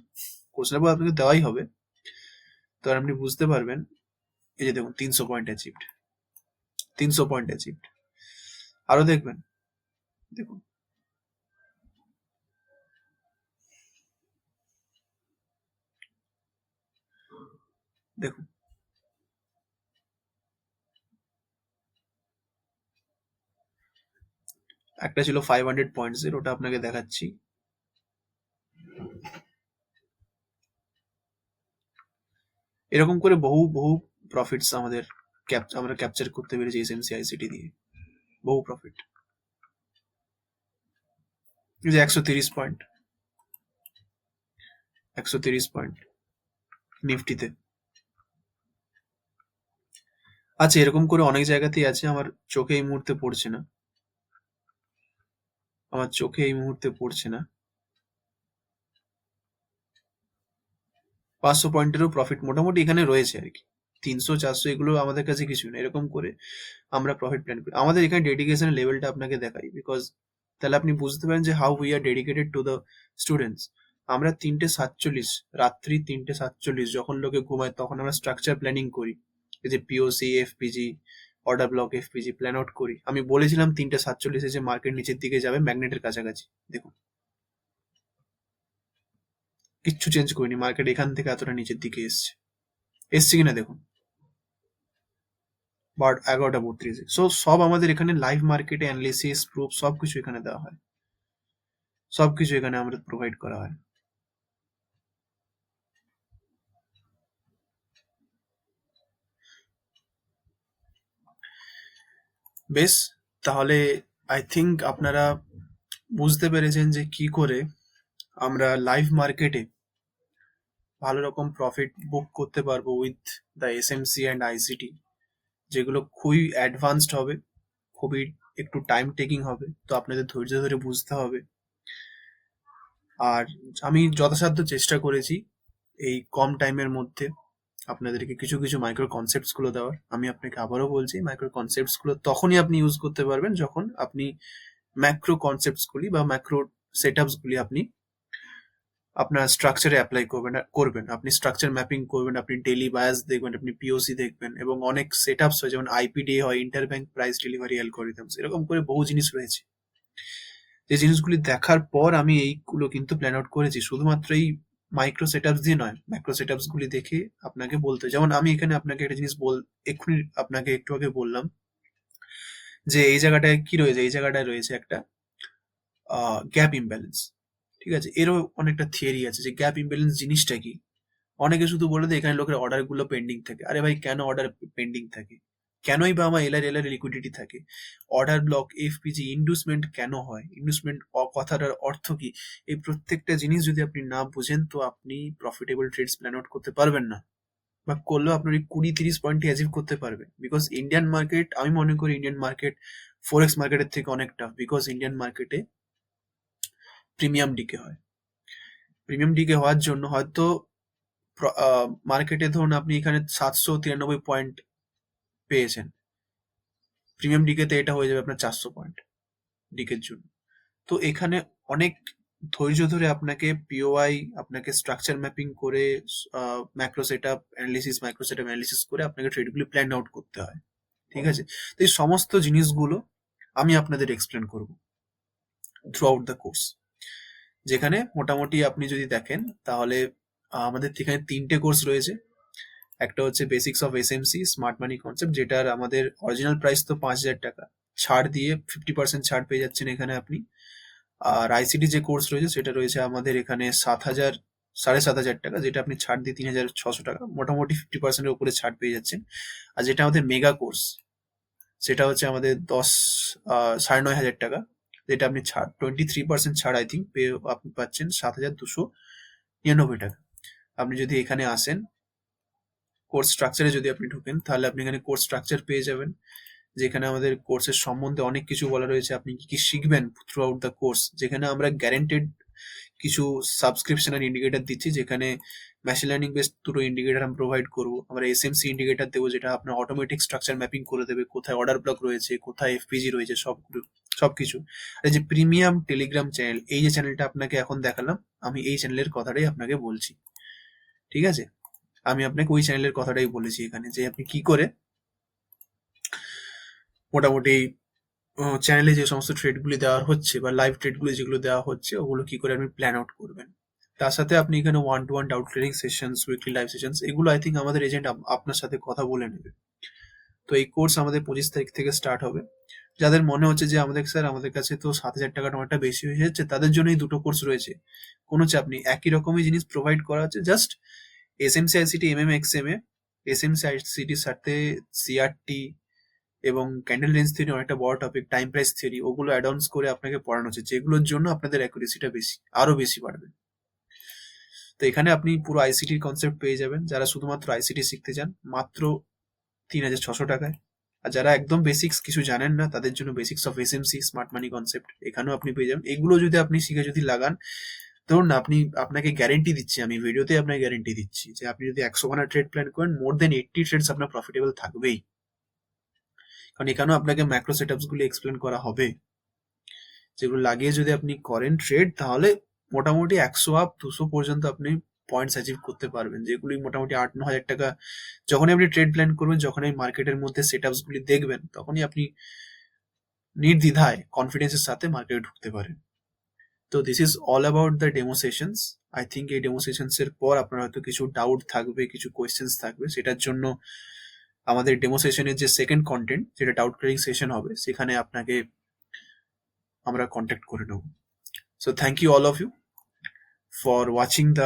কোর্স নেওয়ার পর আপনাকে দেওয়াই হবে, তো আপনি বুঝতে পারবেন। এই যে দেখুন 300 পয়েন্ট অ্যাচিভড, আরো দেখবেন, দেখুন দেখুন একটা ছিল 500 পয়েন্টসের, ওটা আপনাকে দেখাচ্ছি। এরকম করে বহু প্রফিটস আমরা ক্যাপচার করতে পেরেছি এসএমসি আইসিটি দিয়ে, বহু প্রফিট। এই যে 130 পয়েন্ট নিফটিতে আছে, এরকম করে অনেক জায়গাতেই আছে, আমার চোখে এই মুহূর্তে পড়ছে না। 500 পয়েন্টেরও প্রফিট মোটামুটি এখানে রয়েছে আর কি, 300 400 এগুলো আমাদের কাছে কিছু না। এরকম করে আমরা প্রফিট প্ল্যান করি। আমাদের এখানে ডেডিকেশনের লেভেলটা আপনাকে দেখাই, বিকজ তাহলে আপনি বুঝতে পারেন যে how we are dedicated to the students. আমরা 3:47 রাত্রি 3:47 যখন লোকে ঘুমায় তখন আমরা স্ট্রাকচার প্ল্যানিং করি, এই যে POC FPG order block FPG plan out করি। আমি বলেছিলাম 3:47 যে মার্কেট নিচের দিকে যাবে ম্যাগনেটের কাছাকাছি। দেখুন কিচ্ছু চেঞ্জ করিনি, মার্কেট এখান থেকে এতটা নিচের দিকে এসছে, এসছে কিনা দেখুন, বাট 11:32। সো সব আমাদের এখানে লাইভ মার্কেটে অ্যানালিসিস প্রুফ সবকিছু এখানে দেওয়া হয়, সবকিছু এখানে আমাদের প্রোভাইড করা হয়। বেশ, তাহলে আই থিঙ্ক আপনারা বুঝতে পেরেছেন যে কি করে আমরা লাইভ মার্কেটে ভালো রকম প্রফিট বুক করতে পারবো with the SMC and ICT, যেগুলো খুবই অ্যাডভান্সড হবে, খুবই একটু টাইম টেকিং হবে, তো আপনাদের ধৈর্য ধরে বুঝতে হবে। আর আমি যথাসাধ্য চেষ্টা করেছি এই কম টাইমের মধ্যে আপনাদেরকে কিছু কিছু মাইক্রো কনসেপ্টস গুলো দেওয়ার। আমি আপনাকে আবারও বলছি, মাইক্রো কনসেপ্টস গুলো তখনই আপনি ইউজ করতে পারবেন যখন আপনি ম্যাক্রো কনসেপ্টস গুলি বা ম্যাক্রো সেটআপস গুলি আপনি আপনার স্ট্রাকচারে অ্যাপ্লাই করবেন। আপনি স্ট্রাকচার ম্যাপিং করবেন, আপনি ডেইলি বায়াস দেখবেন, আপনি পিওসি দেখবেন, এবং অনেক সেটআপস হয় যেমন আইপিডি হয়, ইন্টারব্যাংক প্রাইস ডেলিভারি অ্যালগরিদমস, এরকম করে বহু জিনিস রয়েছে। যে জিনিসগুলি দেখার পর আমি এইগুলো কিন্তু প্ল্যান আউট করেছি, শুধুমাত্র এই মাইক্রো সেটআপস দিয়ে নয়। মাইক্রো সেটআপস গুলি দেখে আপনাকে বলতে, যেমন আমি এখানে আপনাকে একটা জিনিস এক্ষুনি আপনাকে একটু আগে বললাম যে এই জায়গাটায় কি রয়েছে, এই জায়গাটায় রয়েছে একটা গ্যাপ ইমব্যালেন্স। ঠিক আছে, এরও অনেকটা থিওরি আছে যে গ্যাপ ইমব্যালেন্স জিনিসটা কি। অনেকে শুধু বলে দেয় এখানে লোকের অর্ডার গুলো পেন্ডিং থাকে। আরে ভাই, কেন অর্ডার পেন্ডিং থাকে? কেনই বা আমার এলআর লিকুইডিটি থাকে? অর্ডার ব্লক এফপিজি ইন্ডুসমেন্ট কেন হয়? ইন্ডুসমেন্ট কথাটার অর্থ কি? এই প্রত্যেকটা জিনিস যদি আপনি না বুঝেন তো আপনি প্রফিটেবল ট্রেডস প্ল্যান আউট করতে পারবেন না, বা করলেও আপনার ওই 20-30 পয়েন্টে অ্যাচিভ করতে পারবেন। বিকজ ইন্ডিয়ান মার্কেট, আমি মনে করি ইন্ডিয়ান মার্কেট ফোরেক্স মার্কেটের থেকে অনেক টাফ, বিকজ ইন্ডিয়ান মার্কেটে প্রিমিয়াম ডিকে হয়। প্রিমিয়াম ডিকে হওয়ার জন্য হয়তো মার্কেটে ধরুন আপনি এখানে 793 পয়েন্ট পেয়েছেন, প্রিমিয়াম ডিকেতে এটা হয়ে যাবে আপনার 400 পয়েন্ট ডিকের জন্য। তো এখানে অনেক ধৈর্য ধরে আপনাকে পিওআই, আপনাকে স্ট্রাকচার ম্যাপিং করে macro setup analysis, micro setup analysis করে আপনাকে ট্রেডগুলি প্ল্যান আউট করতে হয়। ঠিক আছে, তো এই সমস্ত জিনিসগুলো আমি আপনাদের এক্সপ্লেন করব থ্রু আউট দ্য কোর্স, যেখানে মোটামুটি আপনি যদি দেখেন তাহলে আমাদের এখানে 3টে কোর্স রয়েছে। একটা হচ্ছে basics of SMC smart money concept, যেটার আমাদের অরিজিনাল প্রাইস তো 5,000 টাকা, ছাড় দিয়ে 50% ছাড় পেয়ে যাচ্ছেন এখানে আপনি। আর আইসিটি যে কোর্স রয়েছে সেটা রয়েছে আমাদের এখানে 7,000 7,500 টাকা, যেটা আপনি ছাড় দিয়ে 3,600 টাকা, মোটামুটি 50%-এর উপরে ছাড় পেয়ে যাচ্ছেন। আর যেটা আমাদের মেগা কোর্স সেটা হচ্ছে আমাদের 9,500 টাকা, যেটা আপনি ছাড় 23% ছাড় আই থিঙ্ক পেয়ে আপনি পাচ্ছেন 7,299 টাকা। আপনি যদি এখানে আসেন কোর্স স্ট্রাকচারে যদি আপনি ঢোকেন তাহলে আপনি এখানে কোর্স স্ট্রাকচার পেয়ে যাবেন, যেখানে আমাদের কোর্সের সম্বন্ধে অনেক কিছু বলা রয়েছে, আপনি কি কি শিখবেন থ্রু আউট দ্য কোর্স। যেখানে আমরা গ্যারেন্টেড কিছু সাবস্ক্রিপশন আর ইন্ডিকেটর দিচ্ছি, যেখানে মেশিন লার্নিং বেসড দুটো ইন্ডিকেটর আমি প্রোভাইড করবো। আমরা এসএমসি ইন্ডিকেটর দেবো, যেটা আপনার অটোমেটিক স্ট্রাকচার ম্যাপিং করে দেবে, কোথায় অর্ডার ব্লক রয়েছে, কোথায় এফপিজি রয়েছে, সবকিছু। আর যে প্রিমিয়াম টেলিগ্রাম চ্যানেল, এই যে চ্যানেলটা আপনাকে এখন দেখালাম, আমি এই চ্যানেলের কথাটাই আপনাকে বলছি। ঠিক আছে, আমি আপনাকে ওই চ্যানেলের কথাটাই বলেছি এখানে, যে আপনি কি করে মোটামুটি চ্যানেলে যে সমস্ত ট্রেডগুলি দেওয়া হচ্ছে বা লাইভ ট্রেডগুলি যেগুলো দেওয়া হচ্ছে ওগুলো কি করে আপনি প্ল্যান আউট করবেন। তার সাথে আপনি এখানে 1-to-1 doubt clearing sessions, weekly live sessions, এগুলো আই থিঙ্ক আমাদের এজেন্ট আপনার সাথে কথা বলে নেবে। তো এই কোর্স আমাদের 25 তারিখ থেকে স্টার্ট হবে। যাদের মনে হচ্ছে যে আমাদের স্যার আমাদের কাছে তো 7,000 টাকাটা অনেকটা বেশি হয়ে যাচ্ছে, তাদের জন্য এই দুটো কোর্স রয়েছে, কোনো চাপ নেই, একই রকমই জিনিস প্রোভাইড করা হচ্ছে। জাস্ট এসএমসি আইসিটি এমএমএক্সএমএ, এসএমসি আইসিটির সাথে সিআরটি এবং ক্যান্ডেল রেঞ্জ থিওরি অনেকটা বড় টপিক, টাইম প্রাইস থিওরি, ওগুলো অ্যাডভান্স করে আপনাকে পড়ানো হচ্ছে, যেগুলোর জন্য আপনাদের অ্যাকুরেসিটা বেশি, আরো বেশি বাড়বে। তো এখানে আপনি পুরো আইসিটির কনসেপ্ট পেয়ে যাবেন, যারা শুধুমাত্র আইসিটি শিখতে চান মাত্র 3,600 টাকায়। আর যারা একদম বেসিক্স কিছু জানেন না তাদের জন্য basics of SMC smart money concept এখানেও আপনি পেয়ে যাবেন। এগুলো যদি আপনি শিখে যদি লাগান ধরুন না, আপনাকে গ্যারেন্টি দিচ্ছি, আমি ভিডিওতে আপনাকে গ্যারেন্টি দিচ্ছি যে আপনি যদি 100 খানা ট্রেড প্ল্যান করেন, মোর দেন 80 ট্রেডস আপনার প্রফিটেবল থাকবেই। কারণ এখানেও আপনাকে ম্যাক্রো সেটআপস গুলি এক্সপ্লেন করা হবে, যেগুলো লাগিয়ে যদি আপনি করেন ট্রেড, তাহলে মোটামুটি 100 আপ 200 পর্যন্ত আপনি পয়েন্টস অ্যাচিভ করতে পারবেন, যেগুলি মোটামুটি 8-9 হাজার টাকা। যখনই আপনি ট্রেড প্ল্যান করবেন, যখনই মার্কেটের মধ্যে সেটআপস গুলি দেখবেন, তখনই আপনি নির্দ্বিধায় কনফিডেন্সের সাথে মার্কেটে ঢুকতে পারেন। তো this is all about the demo sessions. I think এই ডেমো সেশনস এর পর আপনার হয়তো কিছু ডাউট থাকবে, কিছু কোয়েশ্চেন্স থাকবে, সেটার জন্য আমাদের ডেমো সেশনের যে সেকেন্ড কন্টেন্ট, যেটা ডাউট ক্লিয়ারিং সেশন হবে, সেখানে আপনাকে আমরা কন্ট্যাক্ট করে নেব। So thank you all of you for watching the